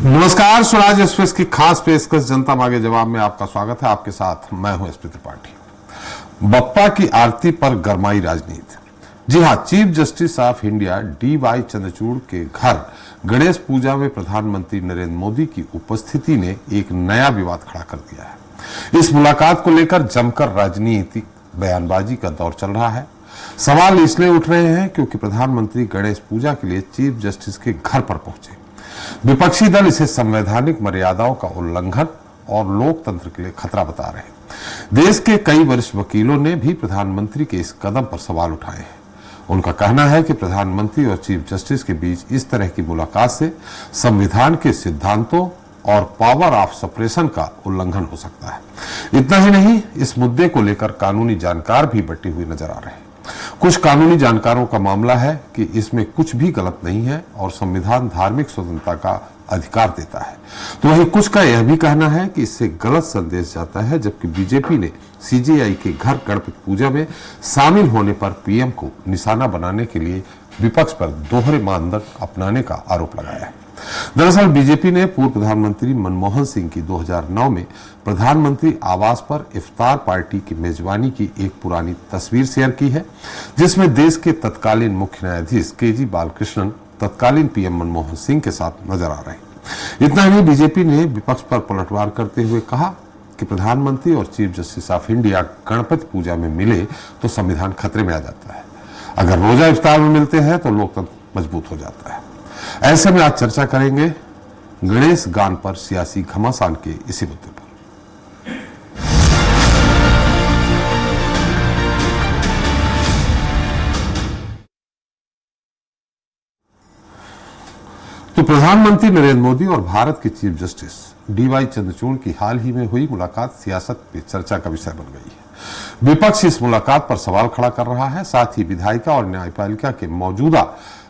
नमस्कार, स्वराज एक्सप्रेस की खास पेशकश जनता मांगे जवाब में आपका स्वागत है। आपके साथ मैं हूं एसपी त्रिपाठी। बप्पा की आरती पर गरमाई राजनीति। जी हां, chief justice of India DY Chandrachud के घर गणेश पूजा में प्रधानमंत्री नरेंद्र मोदी की उपस्थिति ने एक नया विवाद खड़ा कर दिया है। इस मुलाकात को लेकर जमकर राजनीतिक बयानबाजी का दौर चल रहा है। सवाल इसलिए उठ रहे हैं क्योंकि प्रधानमंत्री गणेश पूजा के लिए चीफ जस्टिस के घर पर पहुंचे। विपक्षी दल इसे संवैधानिक मर्यादाओं का उल्लंघन और लोकतंत्र के लिए खतरा बता रहे हैं। देश के कई वरिष्ठ वकीलों ने भी प्रधानमंत्री के इस कदम पर सवाल उठाए हैं। उनका कहना है कि प्रधानमंत्री और चीफ जस्टिस के बीच इस तरह की मुलाकात से संविधान के सिद्धांतों और पावर ऑफ सेपरेशन का उल्लंघन हो सकता है। इतना ही नहीं, इस मुद्दे को लेकर कानूनी जानकार भी बटे हुए नजर आ रहे हैं। कुछ कानूनी जानकारों का मामला है कि इसमें कुछ भी गलत नहीं है और संविधान धार्मिक स्वतंत्रता का अधिकार देता है, तो वहीं कुछ का यह भी कहना है कि इससे गलत संदेश जाता है। जबकि बीजेपी ने CJI के घर गणपति पूजा में शामिल होने पर PM को निशाना बनाने के लिए विपक्ष पर दोहरे मानदंड अपनाने का आरोप लगाया है। दरअसल बीजेपी ने पूर्व प्रधानमंत्री मनमोहन सिंह की 2009 में प्रधानमंत्री आवास पर इफ्तार पार्टी की मेजबानी की एक पुरानी तस्वीर शेयर की है, जिसमें देश के तत्कालीन मुख्य न्यायाधीश KG बालकृष्णन तत्कालीन PM मनमोहन सिंह के साथ नजर आ रहे हैं। इतना ही, बीजेपी ने विपक्ष पर पलटवार करते हुए कहा कि प्रधानमंत्री और chief justice of India Ganpati पूजा में मिले तो संविधान खतरे में आ जाता है। अगर रोजा इफ्तार में मिलते हैं तो लोकतंत्र मजबूत हो जाता है। ऐसे में आज चर्चा करेंगे गणेश गान पर सियासी घमासान के इसी मुद्दे पर। तो प्रधानमंत्री नरेंद्र मोदी और भारत के चीफ जस्टिस DY चंद्रचूड़ की हाल ही में हुई मुलाकात सियासत पे चर्चा का विषय बन गई है। विपक्ष इस मुलाकात पर सवाल खड़ा कर रहा है, साथ ही विधायिका और न्यायपालिका के मौजूदा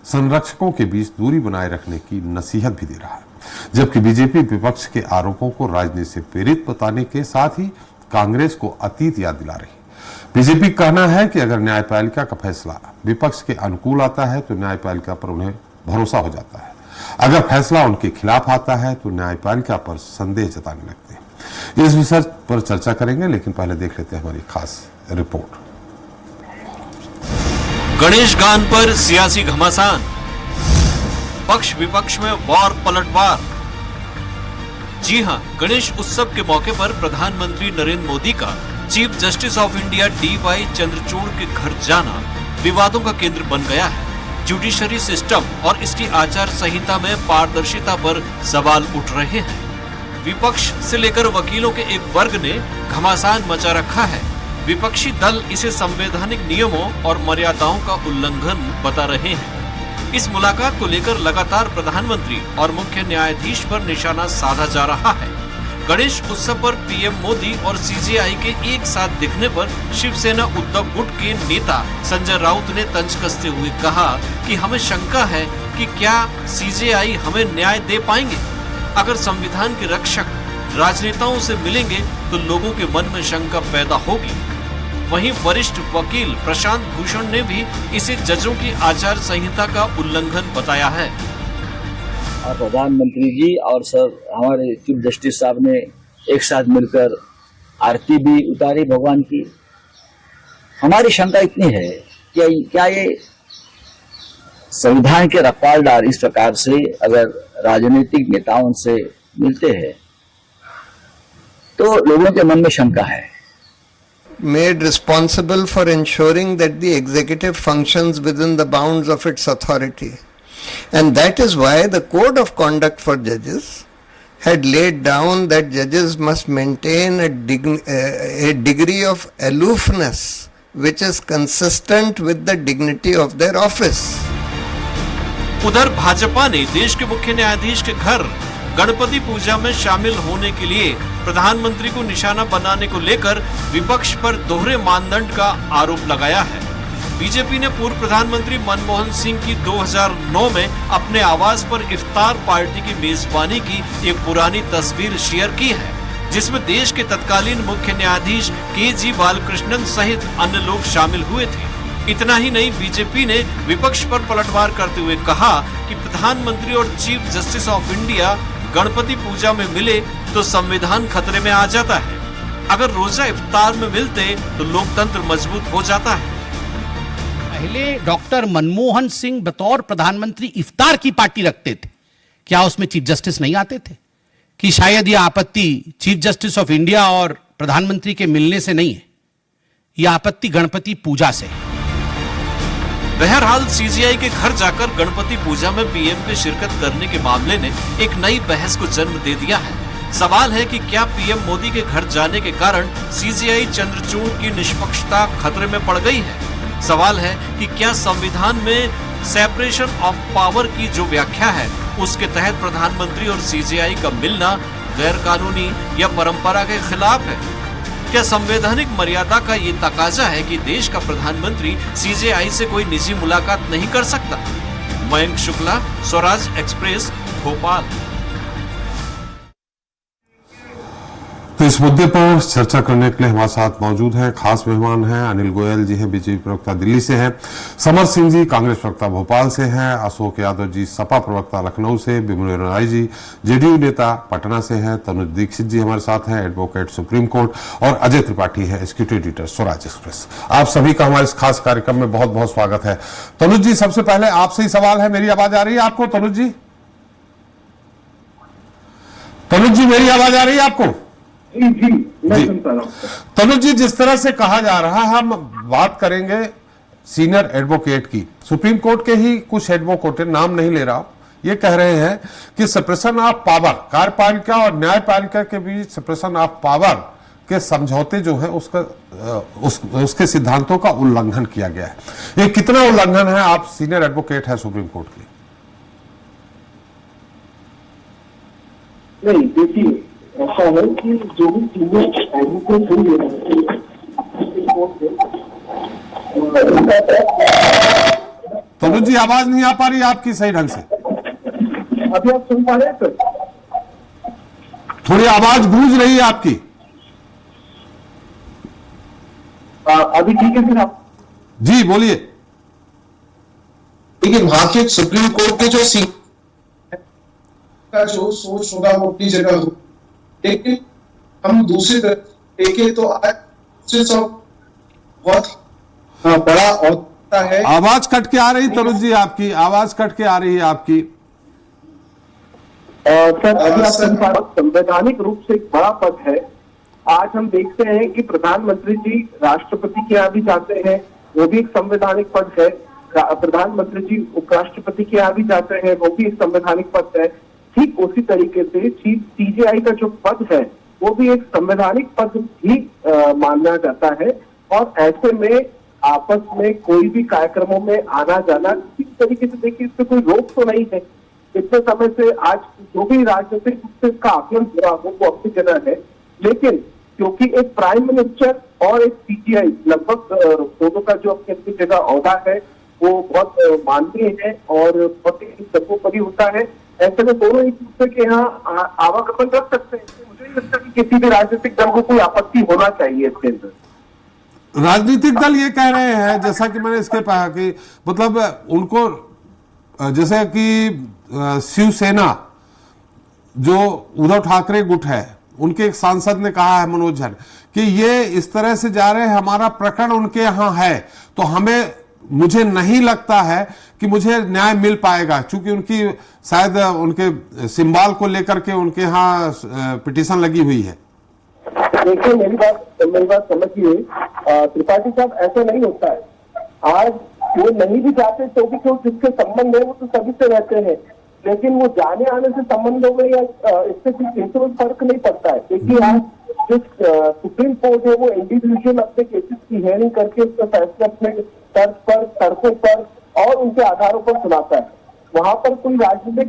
संरक्षकों के बीच दूरी बनाए रखने की नसीहत भी दे रहा है। जबकि बीजेपी विपक्ष के आरोपों को राजनीति से प्रेरित बताने के साथ ही कांग्रेस को अतीत याद दिला रही। बीजेपी का कहना है कि अगर न्यायपालिका का फैसला विपक्ष के अनुकूल आता है तो न्यायपालिका पर उन्हें भरोसा हो जाता है, अगर फैसला उनके खिलाफ आता है तो न्यायपालिका पर संदेह जताने लगते हैं। इस विषय पर चर्चा करेंगे, लेकिन पहले देख लेते हैं हमारी खास रिपोर्ट। गणेश गान पर सियासी घमासान, पक्ष विपक्ष में वार पलटवार। जी हां, गणेश उत्सव के मौके पर प्रधानमंत्री नरेंद्र मोदी का chief justice of India DY Chandrachud के घर जाना विवादों का केंद्र बन गया है। जुडिशरी सिस्टम और इसकी आचार संहिता में पारदर्शिता पर सवाल उठ रहे हैं। विपक्ष से लेकर वकीलों के एक वर्ग ने घमासान मचा रखा है। विपक्षी दल इसे संवैधानिक नियमों और मर्यादाओं का उल्लंघन बता रहे हैं। इस मुलाकात को लेकर लगातार प्रधानमंत्री और मुख्य न्यायाधीश पर निशाना साधा जा रहा है। गणेश उत्सव पर PM मोदी और CJI के एक साथ दिखने पर शिवसेना उद्धव गुट के नेता संजय राउत ने तंज कसते हुए कहा कि हमें शंका है कि क्या CJI हमें न्याय दे पाएंगे। अगर संविधान के रक्षक राजनेताओं से मिलेंगे तो लोगों के मन में शंका पैदा होगी। वहीं वरिष्ठ वकील प्रशांत भूषण ने भी इसे जजों की आचार संहिता का उल्लंघन बताया है। और प्रधानमंत्री जी और सर हमारे चीफ जस्टिस साहब ने एक साथ मिलकर आरती भी उतारी भगवान की। हमारी शंका इतनी है कि क्या ये संविधान के रखवालदार इस प्रकार से अगर राजनीतिक नेताओं से मिलते हैं तो लोगों के मन में शंका है। Made responsible for ensuring that the executive functions within the bounds of its authority, and that is why the code of conduct for judges had laid down that judges must maintain a degree of aloofness which is consistent with the dignity of their office. उधर भाजपा ने देश के मुख्य न्यायाधीश के घर गणपति पूजा में शामिल होने के लिए प्रधानमंत्री को निशाना बनाने को लेकर विपक्ष पर दोहरे मानदंड का आरोप लगाया है। बीजेपी ने पूर्व प्रधानमंत्री मनमोहन सिंह की 2009 में अपने आवास पर इफ्तार पार्टी की मेजबानी की एक पुरानी तस्वीर शेयर की है, जिसमें देश के तत्कालीन मुख्य न्यायाधीश KG बालकृष्णन सहित अन्य लोग शामिल हुए थे। इतना ही नहीं, बीजेपी ने विपक्ष पर पलटवार करते हुए कहा कि प्रधानमंत्री और chief justice of India Ganpati पूजा में मिले तो संविधान खतरे में आ जाता है। अगर रोजा इफ्तार में मिलते तो लोकतंत्र मजबूत हो जाता है। पहले डॉक्टर मनमोहन सिंह बतौर प्रधानमंत्री इफ्तार की पार्टी रखते थे, क्या उसमें चीफ जस्टिस नहीं आते थे? कि शायद यह आपत्ति चीफ जस्टिस ऑफ इंडिया और प्रधानमंत्री के मिलने से नहीं है, यह आपत्ति गणपति पूजा से है। बहरहाल सीजीआई के घर जाकर गणपति पूजा में पीएम के शिरकत करने के मामले ने एक नई बहस को जन्म दे दिया है। सवाल है कि क्या पीएम मोदी के घर जाने के कारण सीजीआई चंद्रचूड़ की निष्पक्षता खतरे में पड़ गई है? सवाल है कि क्या संविधान में सेपरेशन ऑफ पावर की जो व्याख्या है उसके तहत प्रधानमंत्री और सीजीआई का मिलना गैर कानूनी या परंपरा के खिलाफ है? क्या संवैधानिक मर्यादा का ये तकाजा है कि देश का प्रधानमंत्री सीजीआई से कोई निजी मुलाकात नहीं कर सकता? मयंक शुक्ला, स्वराज एक्सप्रेस, भोपाल। तो इस मुद्दे पर चर्चा करने के लिए हमारे साथ मौजूद हैं खास मेहमान हैं। अनिल गोयल जी हैं, बीजेपी प्रवक्ता दिल्ली से हैं। समर सिंह जी कांग्रेस प्रवक्ता भोपाल से हैं। अशोक यादव जी सपा प्रवक्ता लखनऊ से। बिमल राय जी जेडीयू नेता पटना से हैं। तनुज दीक्षित जी हमारे साथ हैं, एडवोकेट सुप्रीम कोर्ट। और अजय त्रिपाठी है, एग्जीक्यूटिव एडिटर स्वराज एक्सप्रेस। आप सभी का हमारे इस खास कार्यक्रम में बहुत बहुत स्वागत है। तनुज जी, सबसे पहले आपसे ही सवाल है। मेरी आवाज आ रही है आपको तनुज जी? तनुज जी, मेरी आवाज आ रही है आपको? जी, मैं सुनता रहा हूं। तनुज जी, जिस तरह से कहा जा रहा है, हम बात करेंगे सीनियर एडवोकेट की। सुप्रीम कोर्ट के ही कुछ एडवोकेट, नाम नहीं ले रहा हूं, ये कह रहे हैं कि सेपरेशन ऑफ पावर, कार्यपालिका और न्यायपालिका के बीच सेपरेशन ऑफ पावर के समझौते जो है उसके सिद्धांतों का उल्लंघन किया गया है। ये कितना उल्लंघन है? आप सीनियर एडवोकेट है सुप्रीम कोर्ट के। नहीं, देखिए, ऐसा है कि जो भी चीजें एडवोकेट हुई है। तनुज जी, आवाज नहीं आ पा रही आपकी सही ढंग से। अभी आप सुन पा रहे हैं सर? थोड़ी आवाज गूंज रही है आपकी। अभी ठीक है सर? आप जी बोलिए। लेकिन वहां के सुप्रीम कोर्ट के जो का जो सोच होगा वो अपनी जगह हो, लेकिन हम दूसरी तरफ देखें तो आज बहुत बड़ा होता है। आवाज कट के आ रही तनुज जी, आपकी आवाज कट के आ रही है आपकी। सर, अभी आप सुन पा रहे हैं, संवैधानिक रूप से एक बड़ा पद है। आज हम देखते हैं कि प्रधानमंत्री जी राष्ट्रपति के यहाँ भी जाते हैं, वो भी एक संवैधानिक पद है। प्रधानमंत्री जी उपराष्ट्रपति के यहाँ भी जाते हैं, वो भी एक संवैधानिक पद है। ठीक उसी तरीके से सीजीआई का जो पद है वो भी एक संवैधानिक पद ही माना जाता है। और ऐसे में आपस में कोई भी कार्यक्रमों में आना जाना किसी तरीके से, देखिए, इससे कोई रोक तो नहीं है। इतने समय से आज जो भी राजनीतिक रूप से इसका आकलन हो रहा हो वो अपनी जगह है, लेकिन क्योंकि एक प्राइम मिनिस्टर और एक सीजीआई लगभग दोनों का जो अपनी अपनी जगह औहदा है वो बहुत माननीय है और बहुत ही सर्वोपरि होता है। ऐसे में दोनों एक दूसरे के यहाँ आवागमन रख सकते हैं। मुझे नहीं लगता कि किसी भी राजनीतिक दल को कोई आपत्ति होना चाहिए इसके अंदर। राजनीतिक दल ये कह रहे हैं, जैसा कि मैंने इसके कहा कि मतलब उनको, जैसे कि शिवसेना जो उद्धव ठाकरे गुट है, उनके एक सांसद ने कहा है, मनोज झा, कि ये इस तरह से जा रहे हैं, हमारा प्रकरण उनके यहाँ है, तो मुझे नहीं लगता है कि मुझे न्याय मिल पाएगा, क्योंकि उनकी शायद उनके सिंबल को लेकर के उनके यहाँ पिटीशन लगी हुई है। देखिए, मेरी बात समझिए त्रिपाठी साहब, ऐसा नहीं होता है। आज वो नहीं भी जाते तो भी क्यों, जिसके संबंध है वो तो सभी से रहते हैं, लेकिन वो जाने आने से संबंधों में या इससे कुछ फर्क नहीं पड़ता है। देखिए, आज जो सुप्रीम कोर्ट है वो इंडिविजुअल अपने केसेस की हेयरिंग करके उसका फैसला अपने तर्ज पर, तर्कों पर और उनके आधारों पर सुनाता है। वहां पर कोई राजनीतिक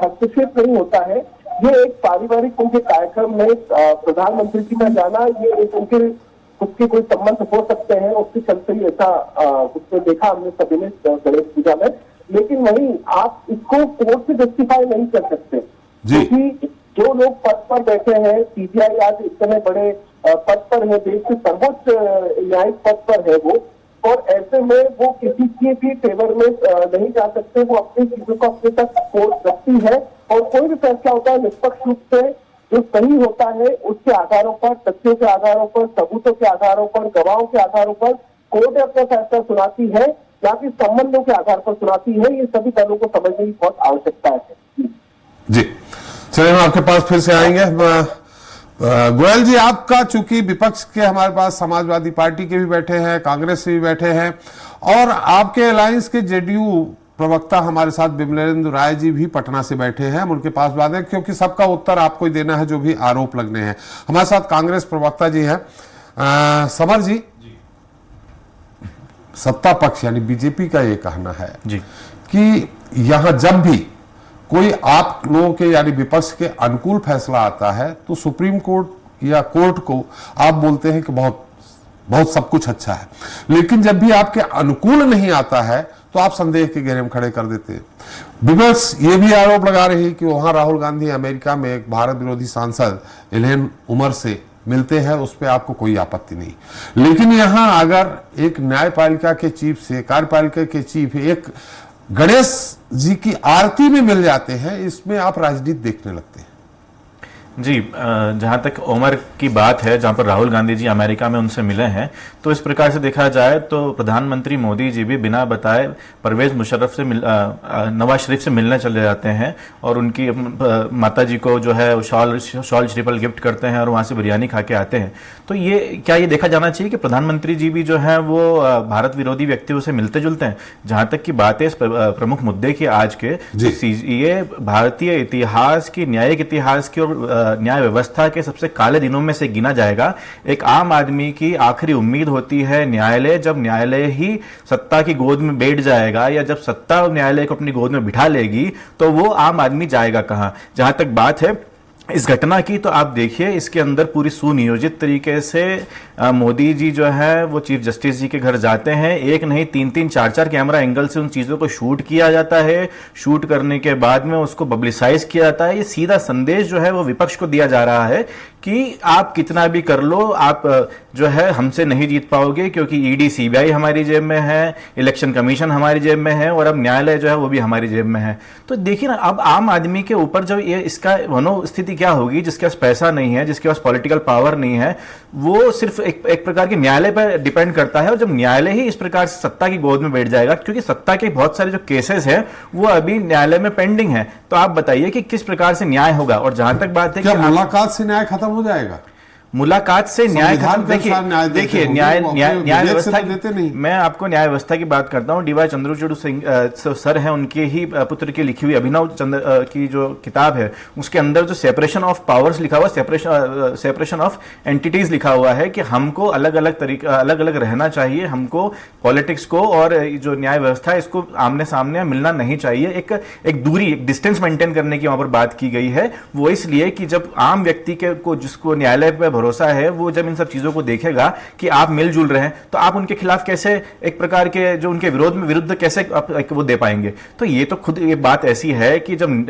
हस्तक्षेप नहीं होता है। ये एक पारिवारिक उनके कार्यक्रम में प्रधानमंत्री जी का जाना, ये एक उनके उसके कोई संबंध हो सकते हैं, उसके चलते ही ऐसा उसमें देखा हमने सभी ने गणेश पूजा में। लेकिन वहीं आप इसको कोर्ट से जस्टिफाई नहीं कर सकते, क्योंकि जो लोग पद पर बैठे हैं, सीजीआई आज इतने बड़े पद पर है, देश के सर्वोच्च न्यायिक पद पर है वो, और ऐसे में वो किसी के भी फेवर में नहीं जा सकते। वो अपनी चीजों को अपने तक कोर्ट रखती है और कोई भी फैसला होता है निष्पक्ष रूप से जो सही होता है उसके आधारों पर, तथ्यों के आधारों पर, सबूतों के आधारों पर, गवाहों के आधारों पर कोर्ट अपना फैसला सुनाती है, ना कि संबंधों के आधार पर सुनाती है। ये सभी दलों को समझने की बहुत आवश्यकता है। जी चलिए, हम आपके पास फिर से आएंगे। गोयल जी, आपका चूंकि विपक्ष के हमारे पास समाजवादी पार्टी के भी बैठे हैं, कांग्रेस से भी बैठे हैं, और आपके अलायंस के जेडीयू प्रवक्ता हमारे साथ बिमलेंद्र राय जी भी पटना से बैठे हैं। हम उनके पास बात है क्योंकि सबका उत्तर आपको ही देना है जो भी आरोप लगने हैं। हमारे साथ कांग्रेस प्रवक्ता जी हैं समर जी। सत्ता पक्ष यानी बीजेपी का ये कहना है जी कि यहां जब भी कोई आप लोगों के यानी विपक्ष के अनुकूल फैसला आता है तो सुप्रीम कोर्ट या कोर्ट को आप बोलते हैं कि बहुत बहुत सब कुछ अच्छा है, लेकिन जब भी आपके अनुकूल नहीं आता है तो आप संदेह के घेरे में खड़े कर देते हैं। विपक्ष ये भी आरोप लगा रही है कि वहां राहुल गांधी अमेरिका में एक भारत विरोधी सांसद इल्हैन उमर से मिलते हैं, उस पर आपको कोई आपत्ति नहीं, लेकिन यहां अगर एक न्यायपालिका के चीफ से कार्यपालिका के चीफ एक गणेश जी की आरती में मिल जाते हैं, इसमें आप राजनीति देखने लगते हैं। जी, जहाँ तक उमर की बात है, जहाँ पर राहुल गांधी जी अमेरिका में उनसे मिले हैं, तो इस प्रकार से देखा जाए तो प्रधानमंत्री मोदी जी भी बिना बताए परवेज मुशर्रफ से नवाज शरीफ से मिलने चले जाते हैं और उनकी माता जी को जो है शॉल श्रीफल गिफ्ट करते हैं और वहाँ से बिरयानी खा के आते हैं। तो ये क्या ये देखा जाना चाहिए कि प्रधानमंत्री जी भी जो है वो भारत विरोधी व्यक्तियों से मिलते जुलते हैं? जहाँ तक की बात है इस प्रमुख मुद्दे की आज के, ये भारतीय इतिहास की, न्यायिक इतिहास की और न्याय व्यवस्था के सबसे काले दिनों में से गिना जाएगा। एक आम आदमी की आखिरी उम्मीद होती है न्यायालय। जब न्यायालय ही सत्ता की गोद में बैठ जाएगा या जब सत्ता न्यायालय को अपनी गोद में बिठा लेगी तो वो आम आदमी जाएगा कहां? जहां तक बात है इस घटना की, तो आप देखिए इसके अंदर पूरी सुनियोजित तरीके से मोदी जी जो है वो चीफ जस्टिस जी के घर जाते हैं। एक नहीं, 3-3, 4-4 कैमरा एंगल से उन चीज़ों को शूट किया जाता है। शूट करने के बाद में उसको पब्लिसाइज किया जाता है। ये सीधा संदेश जो है वो विपक्ष को दिया जा रहा है कि आप कितना भी कर लो, आप जो है हमसे नहीं जीत पाओगे, क्योंकि ईडी सीबीआई हमारी जेब में है, इलेक्शन कमीशन हमारी जेब में है और अब न्यायालय जो है वो भी हमारी जेब में है। तो देखिए ना, अब आम आदमी के ऊपर जब ये इसका मनोस्थिति क्या होगी, जिसके पास पैसा नहीं है, जिसके पास पॉलिटिकल पावर नहीं है, वो सिर्फ एक प्रकार के न्यायालय पर डिपेंड करता है। और जब न्यायालय ही इस प्रकार से सत्ता की गोद में बैठ जाएगा, क्योंकि सत्ता के बहुत सारे जो केसेस हैं वो अभी न्यायालय में पेंडिंग है, तो आप बताइए कि किस प्रकार से न्याय होगा। और जहां तक बात है क्या मुलाकात से न्याय खत्म हो जाएगा? मुलाकात से न्याय खत्म, देखिए न्याय व्यवस्था देते नहीं। मैं आपको न्याय व्यवस्था की बात करता हूँ। डीवाई चंद्रचूड़ सिंह सर हैं, उनके ही पुत्र की लिखी हुई अभिनव चंद्र की जो किताब है, उसके अंदर जो सेपरेशन ऑफ पावर्स लिखा हुआ, सेपरेशन ऑफ एंटिटीज लिखा हुआ है कि हमको अलग अलग तरीका, अलग अलग रहना चाहिए। हमको पॉलिटिक्स को और जो न्याय व्यवस्था है इसको आमने सामने मिलना नहीं चाहिए। एक दूरी, एक डिस्टेंस मेंटेन करने की वहां पर बात की गई है। वो इसलिए कि जब आम व्यक्ति को जिसको न्यायालय पर भरोसा है, वो जब इन सब चीजों को देखेगा कि आप मिलजुल रहे हैं, तो आप उनके खिलाफ कैसे एक प्रकार के जो उनके विरुद्ध कैसे वो दे पाएंगे? तो ये तो खुद ये बात ऐसी है कि जब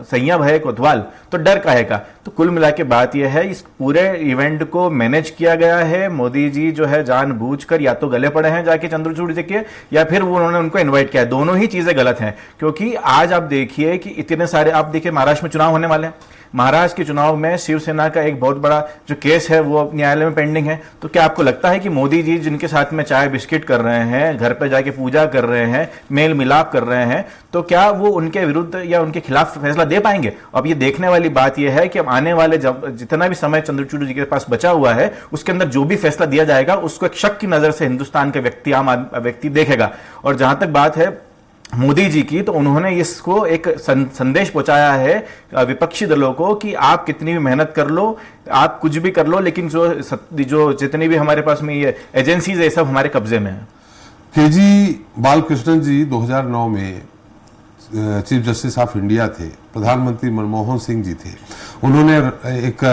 संयम है कोतवाल तो डर काहे का। तो कुल मिला के बात यह है, इस पूरे इवेंट को मैनेज किया गया है। मोदी जी जो है जानबूझकर या तो गले पड़े हैं जाके चंद्रचूड़ जी के, या फिर वो उन्होंने उनको इन्वाइट किया। दोनों ही चीजें गलत हैं, क्योंकि आज आप देखिए कि इतने सारे, आप देखिए महाराष्ट्र में चुनाव होने वाले हैं। महाराष्ट्र के चुनाव में शिवसेना का एक बहुत बड़ा जो केस है वो न्यायालय में पेंडिंग है। तो क्या आपको लगता है कि मोदी जी जिनके साथ में चाय बिस्किट कर रहे हैं, घर पे जाके पूजा कर रहे हैं, मेल मिलाप कर रहे हैं, तो क्या वो उनके विरुद्ध या उनके खिलाफ फैसला दे पाएंगे? अब ये देखने वाली बात यह है कि अब आने वाले जितना भी समय चंद्रचूड़ जी के पास बचा हुआ है, उसके अंदर जो भी फैसला दिया जाएगा उसको एक शक की नजर से हिंदुस्तान के व्यक्ति, आम व्यक्ति देखेगा। और जहां तक बात है मोदी जी की, तो उन्होंने इसको एक संदेश पहुंचाया है विपक्षी दलों को कि आप कितनी भी मेहनत कर लो, आप कुछ भी कर लो, लेकिन जो जितनी भी हमारे पास में ये एजेंसीज है सब हमारे कब्जे में है। केजी बालकृष्णन जी 2009 में चीफ जस्टिस ऑफ इंडिया थे, प्रधानमंत्री मनमोहन सिंह जी थे। उन्होंने एक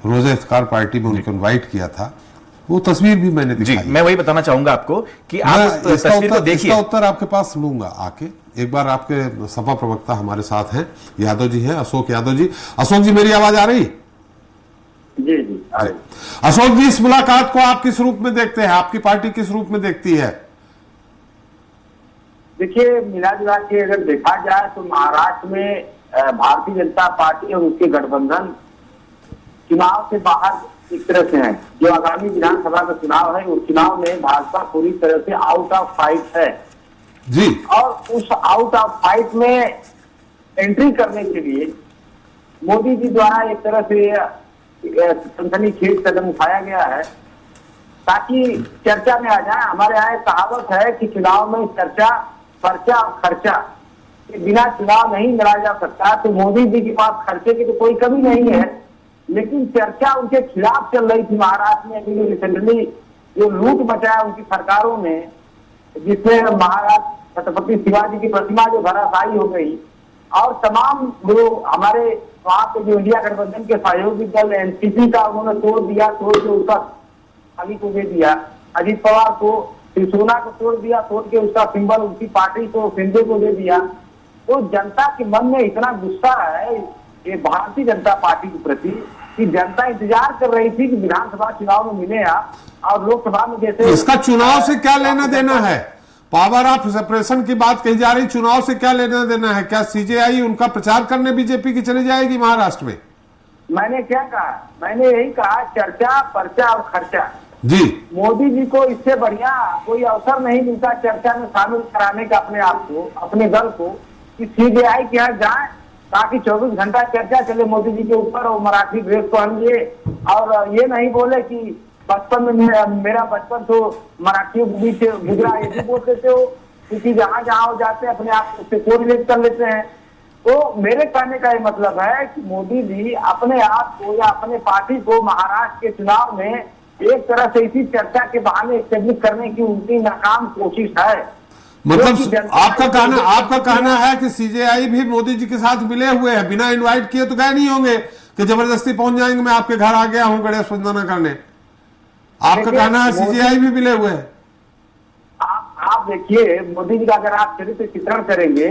रोजा इफ्तार पार्टी में उनको इन्वाइट किया था। वो तस्वीर भी मैंने दिखाई। जी, मैं वही बताना चाहूंगा आपको कि आप इस तस्वीर को देखिए। इसका उत्तर आपके पास लूंगा आके। एक बार आपके सपा प्रवक्ता हमारे साथ हैं, यादव जी हैं, अशोक यादव जी। अशोक जी, मेरी आवाज आ रही? जी जी। अशोक जी, इस मुलाकात को आप किस रूप में देखते हैं? आपकी पार्टी किस रूप में देखती है? देखिए, मिला जुला के अगर देखा जाए तो महाराष्ट्र में भारतीय जनता पार्टी और उसके गठबंधन चुनाव से बाहर एक तरह से है। जो आगामी विधानसभा का चुनाव है, उस चुनाव में भाजपा पूरी तरह से आउट ऑफ फाइट है जी। और उस आउट ऑफ फाइट में एंट्री करने के लिए मोदी जी द्वारा एक तरह से सनसनीखेज कदम उठाया गया है ताकि चर्चा में आ जाए। हमारे यहाँ एक कहावत है कि चुनाव में चर्चा, पर्चा और खर्चा, बिना चुनाव नहीं लड़ा जा सकता। तो मोदी जी के पास खर्चे की तो कोई कमी नहीं है, लेकिन चर्चा उनके खिलाफ चल रही थी महाराष्ट्र में। अभी रिसेंटली जो लूट मचाया उनकी सरकारों ने, जिसमें महाराष्ट्र छत्रपति शिवाजी की प्रतिमा जो धराशायी हो गई और तमाम जो हमारे वहां पे जो इंडिया गठबंधन के सहयोगी दल एनसीपी का उन्होंने तोड़ दिया, तोड़ के उसका अली को दे दिया, अजीत पवार को, शिवसेना को तोड़ दिया, तोड़ के उसका सिंबल उनकी पार्टी को, शिंदे को दे दिया। तो जनता के मन में इतना गुस्सा है ये भारतीय जनता पार्टी के प्रति कि जनता इंतजार कर रही थी कि विधानसभा चुनाव में मिले आप, और लोकसभा में जैसे इसका चुनाव से क्या लेना देना है? पावर ऑफ सेपरेशन की बात कही जा रही, चुनाव से क्या लेना देना है? क्या सीजेआई उनका प्रचार करने बीजेपी की चली जाएगी महाराष्ट्र में? मैंने क्या कहा? मैंने यही कहा, चर्चा, पर्चा और खर्चा। जी। मोदी जी को इससे बढ़िया कोई अवसर नहीं मिलता चर्चा में शामिल कराने का अपने आप को, अपने दल को, कि सीबीआई के यहाँ जाए ताकि 24 घंटा चर्चा चले मोदी जी के ऊपर, और मराठी ड्रेस पहन लिए और ये नहीं बोले कि बचपन में मेरा बचपन तो मराठियों के बीच गुजरा, ये भी बोल देते हो, क्योंकि जहां जहां हो जाते हैं अपने आप उससे कोरिलेट कर लेते हैं। तो मेरे कहने का ये मतलब है कि मोदी जी अपने आप को या अपने पार्टी को महाराष्ट्र के चुनाव में एक तरह से इसी चर्चा के बहाने एस्टेब्लिश करने की उनकी नाकाम कोशिश है। मतलब आपका कहना है कि सीजेआई भी मोदी जी के साथ मिले हुए हैं, बिना इनवाइट किए तो गए नहीं होंगे कि जबरदस्ती पहुंच जाएंगे, मैं आपके घर आ गया हूं गणेश वंदना करने। आपका कहना है सीजेआई भी मिले हुए हैं? आप देखिए, मोदी जी का अगर आप चरित्र चित्रण करेंगे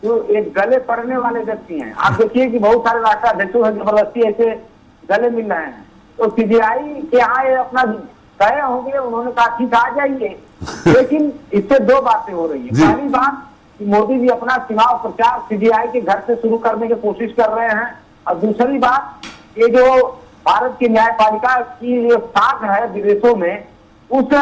तो एक गले पड़ने वाले व्यक्ति हैं। आप देखिए कि बहुत सारे राष्ट्र अध्यक्षों से जबरदस्ती ऐसे गले मिल रहे हैं। तो सीबीआई के यहाँ ये अपना गए होंगे, उन्होंने कहा ठीक आ जाइए, लेकिन इससे दो बातें हो रही है। पहली बात कि मोदी जी अपना चुनाव प्रचार सीबीआई के घर से शुरू करने की कोशिश कर रहे हैं, और दूसरी बात ये जो भारत की न्यायपालिका की जो साख है विदेशों में, उस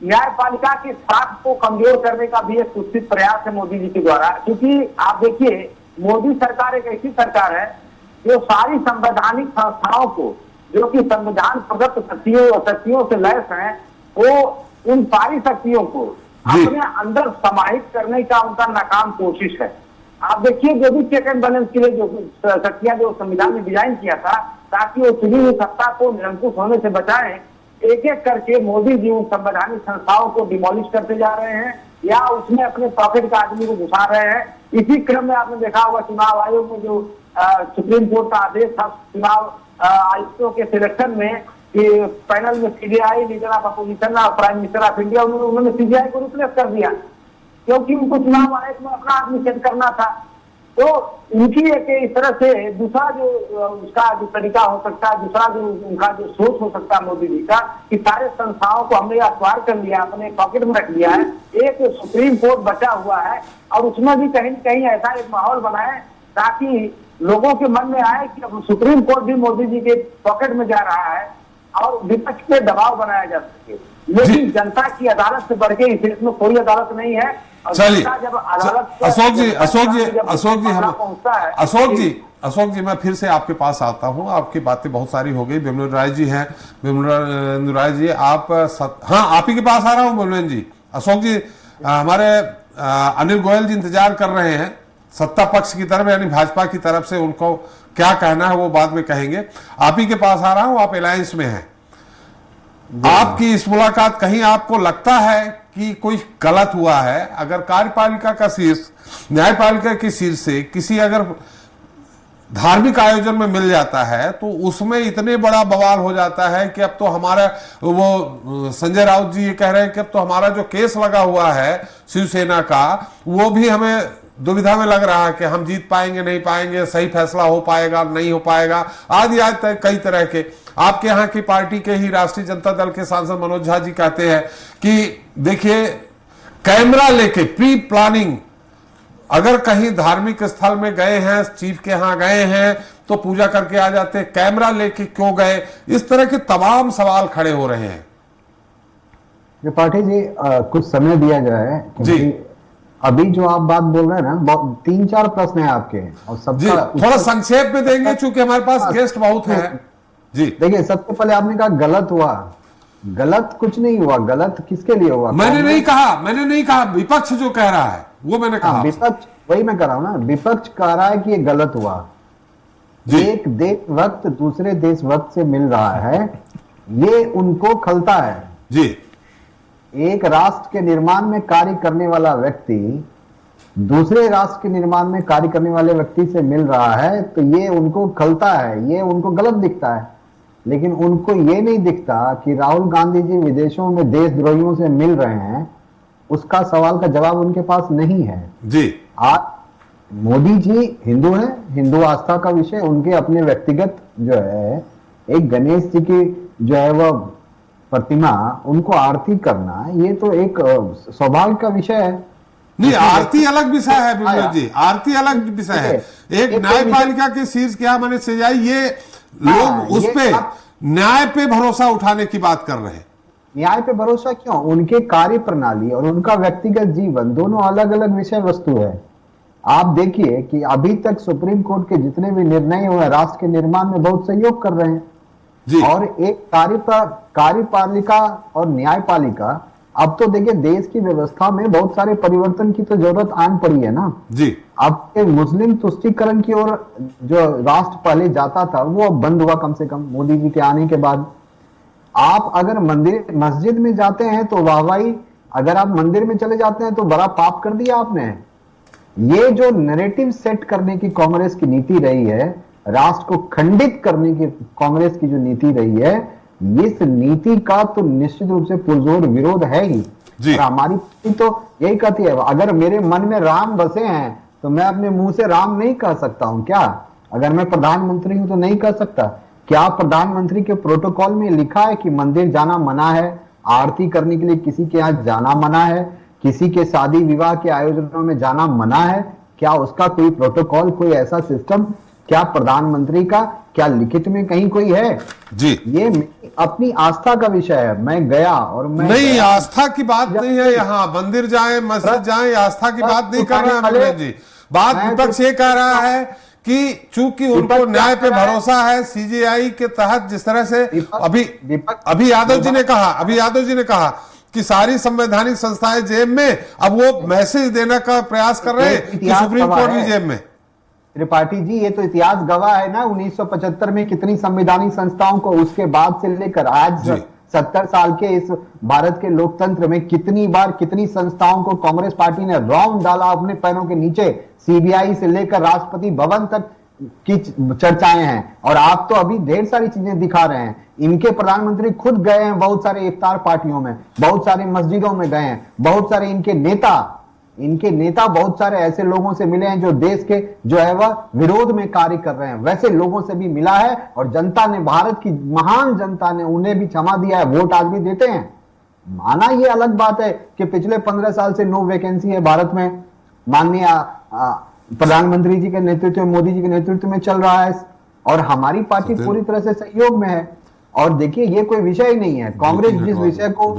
न्यायपालिका की साख को कमजोर करने का भी एक कुत्सित प्रयास है मोदी जी के द्वारा। क्योंकि आप देखिए, मोदी सरकार एक ऐसी सरकार है जो सारी संवैधानिक संस्थाओं को, जो कि संविधान प्रदत्त शक्तियों से लैस हैं, वो उन सारी शक्तियों को अपने अंदर समाहित करने का उनका नाकाम कोशिश है। आप देखिए, जो भी चेक एंड बैलेंस के लिए जो शक्तियां जो संविधान में डिजाइन किया था ताकि वो चुनी हुई सत्ता को निरंकुश होने से बचाएं, एक एक करके मोदी जी उन संवैधानिक संस्थाओं को डिमोलिश करते जा रहे हैं या उसमें अपने पॉकेट का आदमी को घुसा रहे हैं। इसी क्रम में आपने देखा होगा चुनाव आयोग में जो सुप्रीम कोर्ट का आदेश था चुनाव आयुक्तों के सिलेक्शन में, कि पैनल में सीबीआई, लीडर ऑफ अपोजिशन और प्राइम मिनिस्टर ऑफ इंडिया, उन्होंने सीबीआई को रिप्लेस कर दिया क्योंकि उनको चुनाव आयोग में अपना आदमी सेट करना था। तो उनकी एक इस तरह से दूसरा जो उसका जो तरीका हो सकता है, दूसरा जो उनका जो सोच हो सकता है मोदी जी का, कि सारे संस्थाओं को हमने अखबार कर लिया, अपने पॉकेट में रख लिया है, एक सुप्रीम कोर्ट बचा हुआ है और उसमें भी कहीं न कहीं ऐसा एक माहौल बनाए ताकि लोगों के मन में आए कि अब सुप्रीम कोर्ट भी मोदी जी के पॉकेट में जा रहा है और विपक्ष पे दबाव बनाया जा सके। लेकिन जनता की अदालत से बढ़ के इस देश में कोई अदालत नहीं है। चलिए जब अदालत अशोक जी मैं फिर से आपके पास आता हूं। आपकी बातें बहुत सारी हो गई। बिमलेंद्र राय जी हैं। बिमलेंद्र राय जी आप हाँ आप ही के पास आ रहा हूं बिमलेंद्र जी। अशोक जी हमारे अनिल गोयल जी इंतजार कर रहे हैं सत्ता पक्ष की तरफ यानी भाजपा की तरफ से, उनको क्या कहना है वो बाद में कहेंगे। आप ही के पास आ रहा हूं, आप अलायंस में हैं। आपकी इस मुलाकात कहीं आपको लगता है कि कोई गलत हुआ है? अगर कार्यपालिका का शीर्ष न्यायपालिका की शीर्ष से किसी अगर धार्मिक आयोजन में मिल जाता है तो उसमें इतने बड़ा बवाल हो जाता है कि अब तो हमारा वो संजय राउत जी ये कह रहे हैं कि अब तो हमारा जो केस लगा हुआ है शिवसेना का वो भी हमें दुविधा में लग रहा है कि हम जीत पाएंगे नहीं पाएंगे, सही फैसला हो पाएगा नहीं हो पाएगा, आदि आदि कई तरह के। आपके यहाँ की पार्टी के ही राष्ट्रीय जनता दल के सांसद मनोज झा जी कहते हैं कि देखिए कैमरा लेके प्री प्लानिंग, अगर कहीं धार्मिक स्थल में गए हैं, चीफ के यहां गए हैं तो पूजा करके आ जाते, कैमरा लेके क्यों गए? इस तरह के तमाम सवाल खड़े हो रहे हैं। त्रिपाठी जी, कुछ समय दिया जाए क्योंकि अभी जो आप बात बोल रहे हैं ना, 3-4 प्रश्न है आपके और जी थोड़ा संक्षेप में देंगे क्योंकि हमारे पास गेस्ट बहुत हैं। जी देखिए, सबसे पहले आपने कहा गलत हुआ। गलत कुछ नहीं हुआ। गलत किसके लिए हुआ? मैंने नहीं कहा, विपक्ष जो कह रहा है वो मैंने कहा। विपक्ष, वही मैं कह रहा हूं ना, विपक्ष कह रहा है कि ये गलत हुआ। एक देशभक्त दूसरे देशभक्त से मिल रहा है, ये उनको खलता है। जी, एक राष्ट्र के निर्माण में कार्य करने वाला व्यक्ति दूसरे राष्ट्र के निर्माण में कार्य करने वाले व्यक्ति से मिल रहा है तो ये उनको खलता है, ये उनको गलत दिखता है। लेकिन उनको ये नहीं दिखता कि राहुल गांधी जी विदेशों में देशद्रोहियों से मिल रहे हैं, उसका सवाल का जवाब उनके पास नहीं है। जी आज मोदी जी हिंदू हैं, हिंदू आस्था का विषय उनके अपने व्यक्तिगत जो है, एक गणेश जी की जो है वह प्रतिमा, उनको आरती करना, ये तो एक सौभाग्य का विषय है। नहीं, आरती अलग विषय है विमल जी, आरती अलग विषय है। एक न्यायपालिका के शीर्ष क्या मैंने सजाई, ये लोग उस पे न्याय पे भरोसा उठाने की बात कर रहे हैं। न्याय पे भरोसा क्यों? उनके कार्य प्रणाली और उनका व्यक्तिगत जीवन दोनों अलग अलग विषय वस्तु है। आप देखिए कि अभी तक सुप्रीम कोर्ट के जितने भी निर्णय हुए राष्ट्र के निर्माण में बहुत सहयोग कर रहे हैं जी। और एक कार्यपालिका और न्यायपालिका, अब तो देखिए देश की व्यवस्था में बहुत सारे परिवर्तन की तो जरूरत आन पड़ी है ना जी। अब के मुस्लिम तुष्टीकरण की ओर जो राष्ट्र पहले जाता था वो अब बंद हुआ, कम से कम मोदी जी के आने के बाद। आप अगर मस्जिद में जाते हैं तो वाहवाही, अगर आप मंदिर में चले जाते हैं तो बड़ा पाप कर दिया आपने। ये जो नैरेटिव सेट करने की कांग्रेस की नीति रही है, राष्ट्र को खंडित करने की कांग्रेस की जो नीति रही है, इस नीति का तो निश्चित रूप से पुरजोर विरोध है ही। और हमारी पार्टी तो यही कहती है, अगर मेरे मन में राम बसे हैं तो मैं अपने मुंह से राम नहीं कह सकता हूं क्या? अगर मैं प्रधानमंत्री हूं तो नहीं कह सकता क्या? प्रधानमंत्री के प्रोटोकॉल में लिखा है कि मंदिर जाना मना है, आरती करने के लिए किसी के यहाँ जाना मना है, किसी के शादी विवाह के आयोजनों में जाना मना है? क्या उसका कोई प्रोटोकॉल, कोई ऐसा सिस्टम क्या प्रधानमंत्री का क्या लिखित में कहीं कोई है? जी, ये अपनी आस्था का विषय है। मैं गया और मैं नहीं, आस्था की बात नहीं है यहाँ। मंदिर जाए, मस्जिद जाए, आस्था की बात नहीं कर रहे हैं जी। बात विपक्ष ये कह रहा है कि चूंकि उनको न्याय पे भरोसा है, सीजेआई के तहत जिस तरह से अभी यादव जी ने कहा कि सारी संवैधानिक संस्थाएं जेब में, अब वो मैसेज देने का प्रयास कर रहे हैं कि सुप्रीम कोर्ट भी जेब में। त्रिपाठी जी, ये तो इतिहास गवाह है ना, 1975 में कितनी संवैधानिक संस्थाओं को, उसके बाद से लेकर आज 70 साल के इस भारत के लोकतंत्र में कितनी बार कितनी संस्थाओं को कांग्रेस पार्टी ने रौंद डाला अपने पैरों के नीचे। सीबीआई से लेकर राष्ट्रपति भवन तक की चर्चाएं हैं और आप तो अभी ढेर सारी चीजें दिखा रहे हैं। इनके प्रधानमंत्री खुद गए हैं बहुत सारे इफ्तार पार्टियों में, बहुत सारे मस्जिदों में गए हैं, बहुत सारे इनके नेता बहुत सारे ऐसे लोगों से मिले हैं जो देश के जो है वह विरोध में कार्य कर रहे हैं, वैसे लोगों से भी मिला है और जनता ने, भारत की महान जनता ने उन्हें भी क्षमा दिया है, वोट आज भी देते हैं। माना ये अलग बात है कि पिछले 15 साल से नो वैकेंसी है भारत में, माननीय प्रधानमंत्री जी के नेतृत्व में, मोदी जी के नेतृत्व में चल रहा है और हमारी पार्टी पूरी तरह से सहयोग में है। और देखिए ये कोई विषय ही नहीं है, कांग्रेस जिस विषय को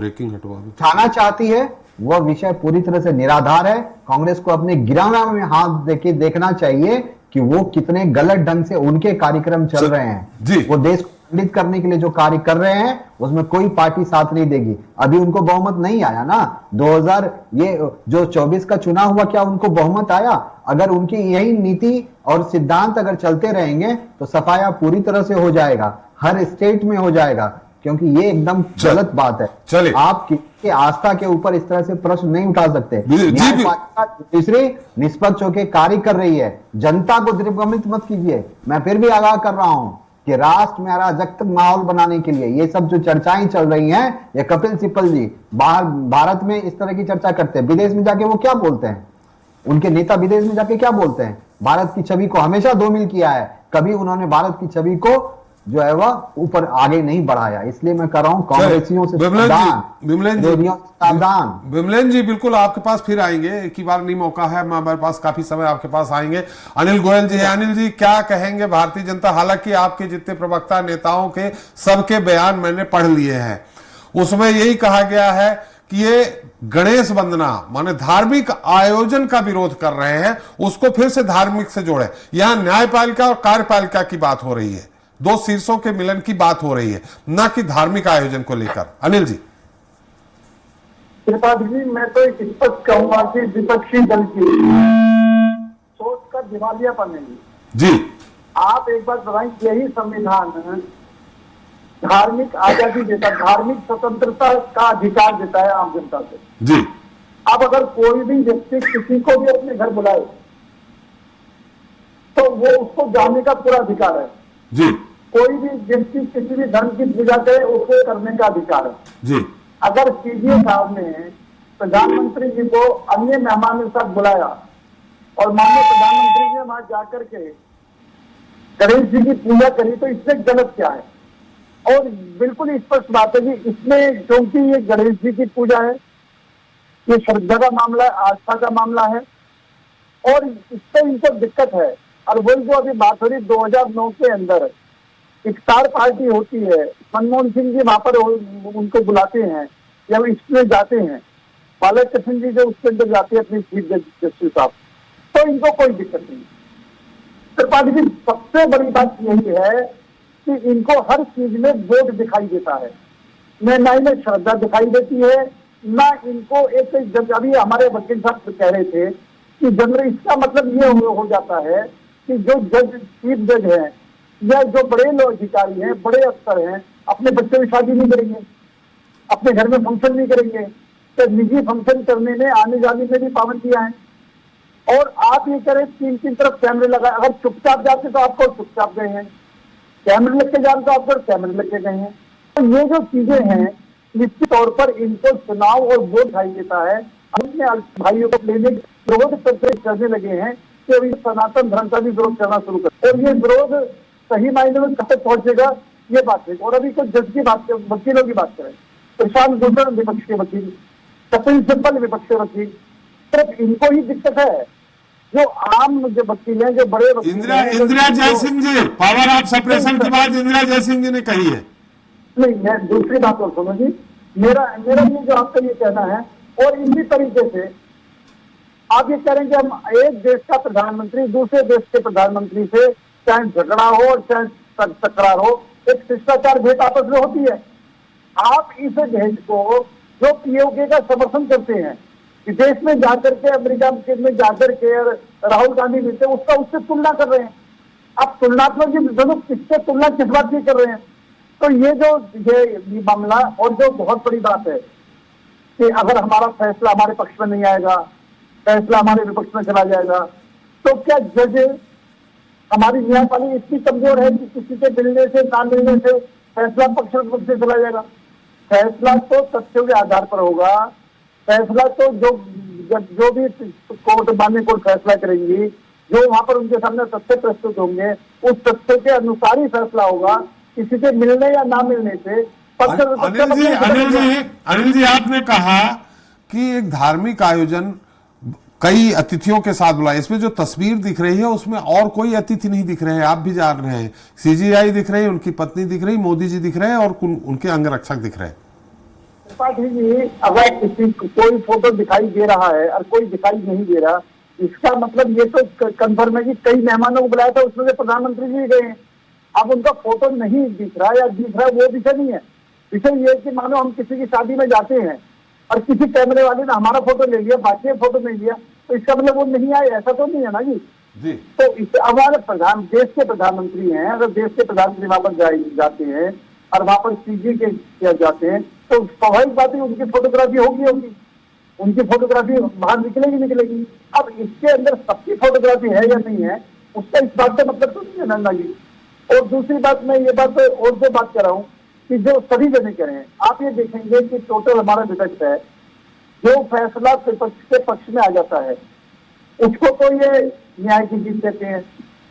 छाना चाहती है वह विषय पूरी तरह से निराधार है। कांग्रेस को अपने गिराना में हाथ देके देखना चाहिए कि वो कितने गलत ढंग से उनके कार्यक्रम चल रहे हैं। वो देश को खंडित करने के लिए जो कार्य कर रहे हैं उसमें कोई पार्टी साथ नहीं देगी। अभी उनको बहुमत नहीं आया ना, 2024 का चुनाव हुआ, क्या उनको बहुमत आया? अगर उनकी यही नीति और सिद्धांत अगर चलते रहेंगे तो सफाया पूरी तरह से हो जाएगा, हर स्टेट में हो जाएगा, क्योंकि ये एकदम गलत बात है। चलिए, आप किसी आस्था के ऊपर इस तरह से प्रश्न नहीं उठा सकते। न्यायपालिका तीसरी निष्पक्ष होकर कार्य कर रही है, जनता को दिग्भ्रमित मत कीजिए। मैं फिर भी आगाह कर रहा हूं कि राष्ट्र में अराजकता माहौल बनाने के लिए ये सब जो चर्चाएं चल रही हैं, ये कपिल सिब्बल जी बाहर भारत में इस तरह की चर्चा करते हैं, विदेश में जाके वो क्या बोलते हैं? उनके नेता विदेश में जाके क्या बोलते हैं? भारत की छवि को हमेशा धूमिल किया है, कभी उन्होंने भारत की छवि को जो है वह ऊपर आगे नहीं बढ़ाया। इसलिए मैं कर रहा हूं कांग्रेसियों से सावधान। विमलेन जी बिल्कुल आपके पास फिर आएंगे, एक ही बार नहीं मौका है, हमारे पास काफी समय आपके पास आएंगे। अनिल गोयल जी है, अनिल जी क्या कहेंगे भारतीय जनता, हालांकि आपके जितने प्रवक्ता नेताओं के सबके बयान मैंने पढ़ लिए हैं, उसमें यही कहा गया है कि ये गणेश वंदना माने धार्मिक आयोजन का विरोध कर रहे हैं, उसको फिर से धार्मिक से जोड़े। यहां न्यायपालिका और कार्यपालिका की बात हो रही है, दो शीर्षों के मिलन की बात हो रही है, न कि धार्मिक आयोजन को लेकर। अनिल जी। त्रिपाठी जी, मैं तो एक स्पष्ट कहूंगा कि विपक्षी दल की सोच का दिवालियापन है जी। आप एक बात बताएं, यही संविधान धार्मिक आजादी देता, धार्मिक स्वतंत्रता का अधिकार देता है आम जनता से जी। अब अगर कोई भी व्यक्ति किसी को भी अपने घर बुलाए तो वो उसको जाने का पूरा अधिकार है जी। कोई भी व्यक्ति किसी भी धर्म की पूजा करे उसको करने का अधिकार है जी। अगर सीजीए साहब ने प्रधानमंत्री जी को अन्य मेहमानों के साथ बुलाया और माननीय प्रधानमंत्री जी ने वहां जाकर के गणेश जी की पूजा करी तो इसमें गलत क्या है? और बिल्कुल स्पष्ट बात है कि इसमें क्योंकि ये गणेश जी की पूजा है, ये श्रद्धा का मामला है, आस्था का मामला है और इससे इनको दिक्कत है। और वही जो अभी बात हो रही 2009 के अंदर इफ्तार पार्टी होती है, मनमोहन सिंह जी वहां पर उनको बुलाते हैं या वो इसमें जाते हैं, बालाकृष्ण जी जो उसके अंदर जाते हैं अपनी चीफ जस्टिस साहब, तो इनको कोई दिक्कत नहीं। त्रिपाठी जी, सबसे बड़ी बात यही है कि इनको हर चीज में वोट दिखाई देता है, ना इन्हें श्रद्धा दिखाई देती है, ना इनको एक अभी हमारे वकील साहब कह रहे थे कि जनरल इसका मतलब ये हो जाता है कि जो जज चीफ जज है या जो बड़े लोग अधिकारी हैं, बड़े अफसर हैं, अपने बच्चों की शादी नहीं करेंगे, अपने घर में फंक्शन नहीं करेंगे, तो निजी फंक्शन करने में आने जाने में भी पाबंदियां हैं। और आप ये करें तीन तरफ कैमरे लगाए, अगर चुपचाप जाते तो आपको चुपचाप गए हैं, कैमरे लग के जाते तो आपको कैमरे लग के गए हैं। तो ये जो चीजें हैं निश्चित तौर पर इनको चुनाव और वोट दिखाई देता है। अपने भाइयों को लेने विरोध करने लगे हैं कि अभी सनातन धर्म का भी विरोध करना शुरू कर, और ये विरोध सही मायने में कब तक पहुंचेगा ये बात है। और अभी कुछ जज की बात करें, वकीलों की बात करें, प्रशांत भूषण विपक्ष के वकील, कपिल सिब्बल विपक्ष के वकील, सिर्फ इनको ही दिक्कत है। जो आम जो वकील हैं, जो बड़े वकील इंदिरा जयसिंह जी, पावर ऑफ सप्रेशन की बात इंदिरा जयसिंह जी ने कही है। नहीं, मैं दूसरी बात और सुनो जी, मेरा ये जो आपका ये कहना है, और इसी तरीके से आप ये कह रहे हैं कि हम एक देश का प्रधानमंत्री दूसरे देश के प्रधानमंत्री से चाहे झगड़ा हो और चाहे तकरार हो, एक शिष्टाचार भेंट आपस में होती है। आप इस भेंट को जो पीओके का समर्थन करते हैं, विदेश में जाकर के, अमेरिका में जाकर के राहुल गांधी मिलते हैं, उसका उससे तुलना कर रहे हैं। आप तुलनात्मक दोनों किससे तुलना किस बात की कर रहे हैं? तो ये जो ये मामला, और जो बहुत बड़ी बात है कि अगर हमारा फैसला हमारे पक्ष में नहीं आएगा, फैसला हमारे विपक्ष में चला जाएगा, तो क्या जज हमारी न्यायपालिका इतनी कमजोर है कि किसी के मिलने से ना मिलने से फैसला पक्ष से चला जाएगा? फैसला तो तथ्यों के आधार पर होगा। फैसला तो जो भी कोर्ट मान्य कोर्ट फैसला करेंगी, जो वहां पर उनके सामने तथ्य प्रस्तुत होंगे, उस तथ्य के अनुसार ही फैसला होगा। किसी के मिलने या ना मिलने से अनिल जी आपने कहा कि एक धार्मिक आयोजन कई अतिथियों के साथ बुलाया, इसमें जो तस्वीर दिख रही है उसमें और कोई अतिथि नहीं दिख रहे हैं, आप भी जान रहे हैं। सीजीआई दिख रही है, उनकी पत्नी दिख रही, मोदी जी दिख रहे हैं और उनके अंगरक्षक दिख रहे हैं। त्रिपाठी जी, अगर किसी कोई फोटो दिखाई दे रहा है और कोई दिखाई नहीं दे रहा, इसका मतलब ये तो कंफर्म है कि कई मेहमानों को बुलाया था, उसमें से प्रधानमंत्री जी गए हैं। अब उनका फोटो नहीं दिख रहा या दिख रहा है, वो विषय नहीं है। विषय ये कि मानो हम किसी की शादी में जाते हैं और किसी कैमरे वाले ने हमारा फोटो ले लिया, बाकी फोटो नहीं लिया, तो इसका मतलब वो नहीं आए, ऐसा तो नहीं है ना जी। तो इस हमारे देश के प्रधानमंत्री हैं, अगर देश के प्रधानमंत्री वहां पर जाते हैं और वहां पर सीजी के जाते हैं, तो स्वाभाविक बात है उनकी फोटोग्राफी होगी, उनकी फोटोग्राफी बाहर निकलेगी। अब इसके अंदर सबकी फोटोग्राफी है या नहीं है, उसका इस बात का मतलब तो नहीं है नंदा जी। और दूसरी बात, मैं ये बात और जो बात कर रहा हूँ कि जो सभी जने करें, आप ये देखेंगे कि टोटल हमारा विपक्ष है, जो फैसला विपक्ष के पक्ष में आ जाता है उसको तो ये न्याय की जीत कहते हैं,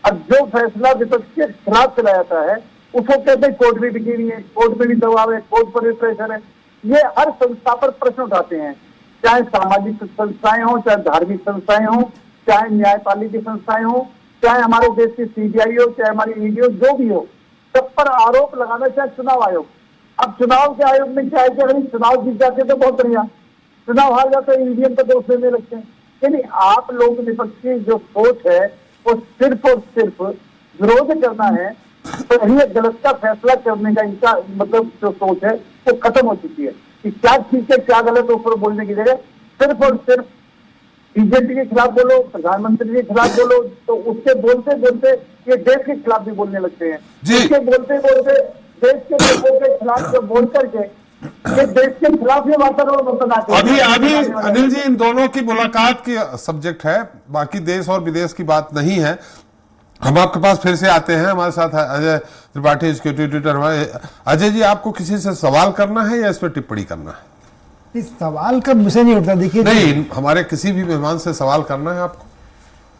और जो फैसला विपक्ष के खिलाफ चला जाता है उसको कहते हैं कोर्ट में बिकी हुई है, कोर्ट में भी दबाव है, कोर्ट पर भी प्रेशर है। ये हर संस्था पर प्रश्न उठाते हैं, चाहे सामाजिक संस्थाएं हो, चाहे धार्मिक संस्थाएं हो, चाहे न्यायपालिका की संस्थाएं हो, चाहे हमारे देश की सीबीआई हो, चाहे हमारी ईडी हो, जो भी हो, सब पर आरोप लगाना, चाहे चुनाव आयोग। अब चुनाव के आयोग में क्या है कि अगर चुनाव जीत जाते तो बहुत बढ़िया, चुनाव हार जाते हैं ईवीएम पर दोष देने लगते हैं। यानी आप लोग विपक्ष की जो सोच है वो सिर्फ और सिर्फ विरोध करना है, सही या गलत का फैसला करने का इनका मतलब जो सोच है वो खत्म हो चुकी है कि क्या ठीक है क्या गलत है उस पर बोलने की जगह सिर्फ और सिर्फ बीजेपी के खिलाफ बोलो, प्रधानमंत्री के खिलाफ बोलो, तो उसके बोलते बोलते ये देश के खिलाफ भी बोलने लगते हैं। उसके बोलते बोलते देश के लोगों के खिलाफ जब बोल करके ये देश के खिलाफ ये वातावरण बनाते हैं। अभी अनिल जी, इन दोनों की मुलाकात की सब्जेक्ट है, बाकी देश और विदेश की बात नहीं है। हम आपके पास फिर से आते हैं, हमारे साथ अजय त्रिपाठी, एग्जीक्यूटिव एडिटर हमारे। अजय जी, आपको किसी से सवाल करना है या इस पर टिप्पणी करना है? इस सवाल का मुझे नहीं उठता। देखिए, नहीं, हमारे किसी भी मेहमान से सवाल करना है आपको?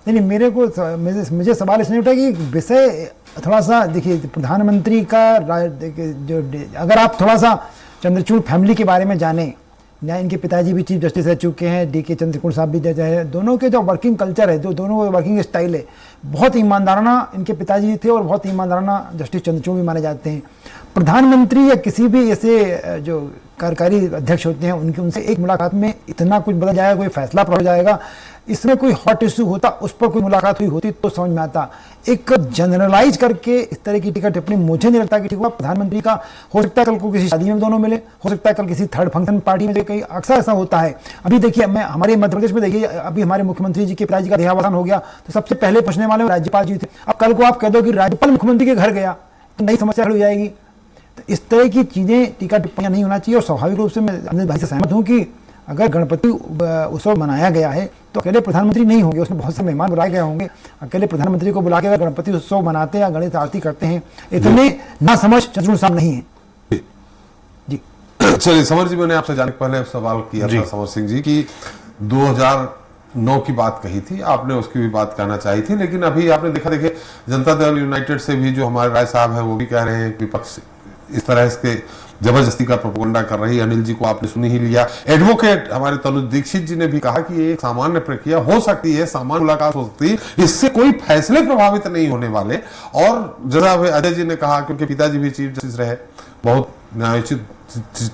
नहीं, मेरे को मुझे सवाल इसलिए उठा कि विषय थोड़ा सा देखिए, प्रधानमंत्री का जो अगर आप थोड़ा सा चंद्रचूड़ फैमिली के बारे में जाने, या इनके पिताजी भी चीफ जस्टिस रह चुके हैं, डी के चंद्रचूड़ साहब भी जज है, दोनों के जो वर्किंग कल्चर है, जो दोनों का वर्किंग स्टाइल है, बहुत ईमानदाराना इनके पिताजी थे और बहुत ईमानदाराना जस्टिस चंद्रचूड़ भी माने जाते हैं। प्रधानमंत्री या किसी भी ऐसे जो कार्यकारी अध्यक्ष होते हैं उनकी उनसे एक मुलाकात में इतना कुछ बदल जाएगा, कोई फैसला हो जाएगा, इसमें कोई हॉट इश्यू होता, उस पर कोई मुलाकात हुई होती तो समझ में आता। एक जनरलाइज करके इस तरह की टीका टिप्पणी मुझे नहीं लगता कि ठीक हुआ। प्रधानमंत्री का हो सकता है कल को किसी शादी में दोनों मिले, हो सकता है कल किसी थर्ड फंक्शन पार्टी में, कहीं अक्सर ऐसा होता है। अभी देखिए, मैं हमारे मध्य प्रदेश में देखिए, अभी हमारे मुख्यमंत्री जी के पिताजी का देहावसान हो गया तो सबसे पहले पूछने वाले राज्यपाल जी थे। अब कल को आप कह दो कि राज्यपाल मुख्यमंत्री के घर गया तो नई समस्या खड़ी हो जाएगी। तो इस तरह की चीजें, टीका टिप्पणियां नहीं होना चाहिए। और स्वाभाविक रूप से मैं अनिल भाई से सहमत हूं कि अगर गणपति उत्सव मनाया गया है तो अकेले प्रधानमंत्री नहीं होंगे, उसमें बहुत से मेहमान बुलाए गए होंगे। अकेले प्रधानमंत्री को बुला के अगर गणपति उत्सव मनाते हैं या गणेश आरती करते हैं, इतने ना समझ चंद्रचूड़ साहब नहीं है। जी चलिए समर जी, मैंने आपसे जाने के पहले सवाल किया था समर सिंह जी की 2009 की बात कही थी, आपने उसकी भी बात करना चाहिए थी, लेकिन अभी आपने देखा, देखिए जनता दल यूनाइटेड से भी जो हमारे राय साहब है वो भी कह रहे हैं कि विपक्ष इस तरह इसके जबरदस्ती का प्रोपेगेंडा कर रही है। अनिल जी को आपने सुनी ही लिया। एडवोकेट हमारे तनुज दीक्षित जी ने भी कहा कि ये एक सामान्य प्रक्रिया हो सकती है, सामान्य मुलाकात हो सकती है, इससे कोई फैसले प्रभावित नहीं होने वाले। और जरा अजय जी ने कहा क्योंकि पिताजी भी चीफ जस्टिस रहे, बहुत न्यायोचित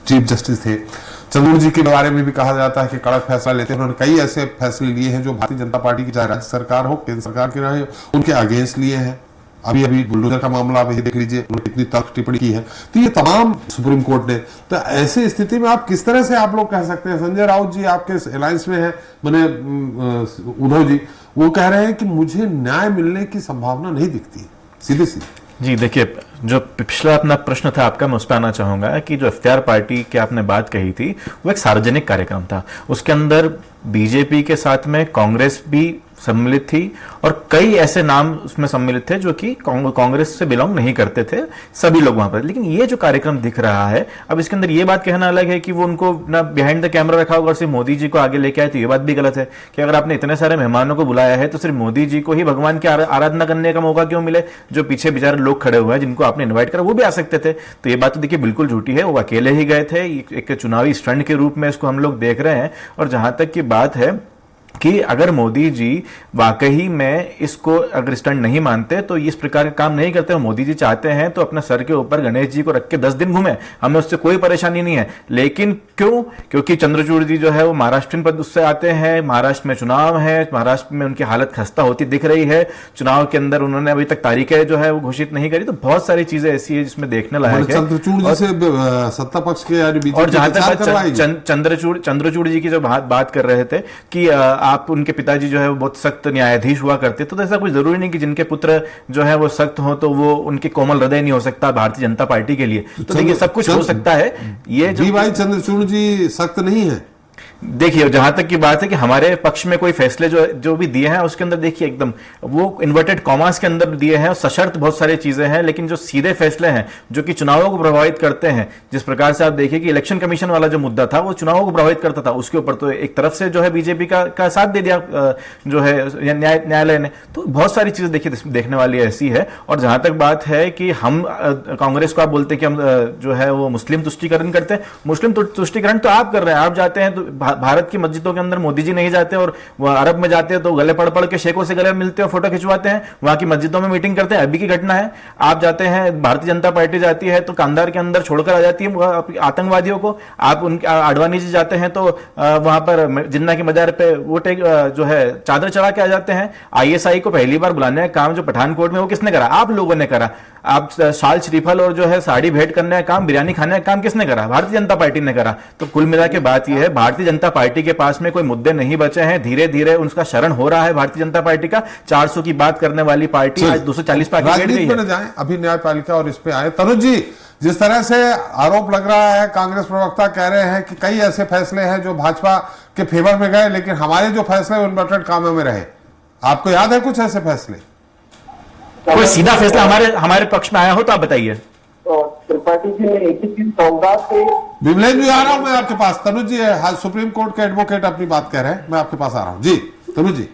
चीफ जस्टिस थे। चंद्रचूड़ जी के बारे में भी कहा जाता है कि कड़क फैसला लेते हैं, उन्होंने कई ऐसे फैसले लिए हैं जो भारतीय जनता पार्टी की, चाहे राज्य सरकार हो, केंद्र सरकार की रहे, उनके अगेंस्ट लिए हैं। अभी अभी बुलडोजर का मामला आप देख लीजिए, उन्होंने कितनी तल्ख टिप्पणी की है। तो ये तमाम सुप्रीम कोर्ट ने, तो ऐसी स्थिति में आप किस तरह से आप लोग कह सकते हैं? संजय राउत जी आपके अलायंस में है, मैंने उद्धव जी, वो कह रहे हैं कि मुझे न्याय मिलने की संभावना नहीं दिखती, सीधी सीधी। जी देखिए, जो पिछला अपना प्रश्न था आपका, मैं उस पर आना चाहूंगा कि जो इफ्तियार पार्टी की आपने बात कही थी वो एक सार्वजनिक कार्यक्रम था, उसके अंदर बीजेपी के साथ में कांग्रेस भी सम्मिलित थी और कई ऐसे नाम उसमें सम्मिलित थे जो कि कांग्रेस से बिलोंग नहीं करते थे, सभी लोग वहां पर। लेकिन ये जो कार्यक्रम दिख रहा है, अब इसके अंदर ये बात कहना अलग है कि वो उनको ना बिहाइंड द कैमरा रखा होगा और सिर्फ मोदी जी को आगे लेके आए, तो ये बात भी गलत है कि अगर आपने इतने सारे मेहमानों को बुलाया है तो सिर्फ मोदी जी को ही भगवान की आराधना करने का मौका क्यों मिले? जो पीछे बेचारे लोग खड़े हुए हैं जिनको आपने इन्वाइट करा वो भी आ सकते थे। तो ये बात तो देखिए बिल्कुल झूठी है, वो अकेले ही गए थे, एक चुनावी स्टंट के रूप में इसको हम लोग देख रहे हैं। और जहां तक की बात है कि अगर मोदी जी वाकई में इसको अगर स्टंट नहीं मानते तो इस प्रकार का काम नहीं करते। मोदी जी चाहते हैं तो अपने सर के ऊपर गणेश जी को रख के 10 दिन घूमे, हमें उससे कोई परेशानी नहीं है। लेकिन क्यों? क्योंकि चंद्रचूड़ जी जो है वो महाराष्ट्र पद उससे आते हैं, महाराष्ट्र में चुनाव है, महाराष्ट्र में उनकी हालत खस्ता होती दिख रही है, चुनाव के अंदर उन्होंने अभी तक तारीखें जो है वो घोषित नहीं करी। तो बहुत सारी चीजें ऐसी है जिसमें देखने लायक है। चंद्रचूड़ जी से सत्ता पक्ष के और जहां तक चंद्रचूड़ जी की जो बात कर रहे थे कि आप उनके पिताजी जो है वो बहुत सख्त न्यायाधीश हुआ करते, तो ऐसा कोई जरूरी नहीं कि जिनके पुत्र जो है वो सख्त हो तो वो उनके कोमल हृदय नहीं हो सकता भारतीय जनता पार्टी के लिए। तो देखिए सब कुछ हो सकता है। ये जो भाई चंद्रचूड़ जी सख्त नहीं है, देखिए, जहां तक की बात है कि हमारे पक्ष में कोई फैसले जो भी दिए हैं उसके अंदर देखिए एकदम वो इन्वर्टेड कॉमास के अंदर दिए हैं और सशर्त बहुत सारी चीजें हैं, लेकिन जो सीधे फैसले हैं जो कि चुनावों को प्रभावित करते हैं, जिस प्रकार से आप देखिए कि इलेक्शन कमीशन वाला जो मुद्दा था वो चुनावों को प्रभावित करता था, उसके ऊपर तो एक तरफ से जो है बीजेपी का साथ दे दिया जो है न्यायालय ने। तो बहुत सारी चीजें देखिए देखने वाली ऐसी है। और जहां तक बात है कि हम कांग्रेस को आप बोलते हैं कि हम जो है वो मुस्लिम तुष्टीकरण करते हैं, मुस्लिम तुष्टीकरण तो आप कर रहे हैं। आप जाते हैं तो भारत की मस्जिदों के अंदर मोदी जी नहीं जाते और वह अरब में जाते हैं तो गले पड़ के शेखों से गले मिलते हैं, फोटो खिंचवाते हैं, वहां की मस्जिदों में मीटिंग करते हैं। अभी की घटना है, आप जाते हैं भारतीय जनता पार्टी जाती है तो कांधार के अंदर छोड़कर आ जाती है आतंकवादियों को। आप उनके आडवाणी जी जाते हैं तो वहां पर जिन्ना की मजार पे वो जो है चादर चढ़ा के आ जाते हैं। ISI को पहली बार बुलाने का काम जो पठानकोट में वो किसने करा? आप लोगों ने करा। आप शाल श्रीफल और जो है साड़ी भेंट करने का काम, बिरयानी खाने का काम किसने करा? भारतीय जनता पार्टी ने करा। तो कुल मिला के बात यह है, भारतीय जनता पार्टी के पास में कोई मुद्दे नहीं बचे हैं। धीरे धीरे उनका शरण हो रहा है भारतीय जनता पार्टी का। 400 की बात करने वाली पार्टी आज 240 पर आगे गई है। जाए अभी न्यायपालिका और इस पे आए तनुज जी, जिस तरह से आरोप लग रहा है, कांग्रेस प्रवक्ता कह रहे हैं कि कई ऐसे फैसले हैं जो भाजपा के फेवर में गए, लेकिन हमारे जो फैसले इन्वर्टेड कामों में रहे। आपको याद है कुछ ऐसे फैसले? कोई सीधा फैसला हमारे पक्ष में आया हो तो आप बताइए। त्रिपाठी जी ने एक ही चीज कहूंगा कि विमलेन जी आ रहा हूं मैं आपके पास। तनुज जी सुप्रीम कोर्ट के एडवोकेट अपनी बात कह रहे हैं, मैं आपके पास आ रहा हूं जी। तनुज जी।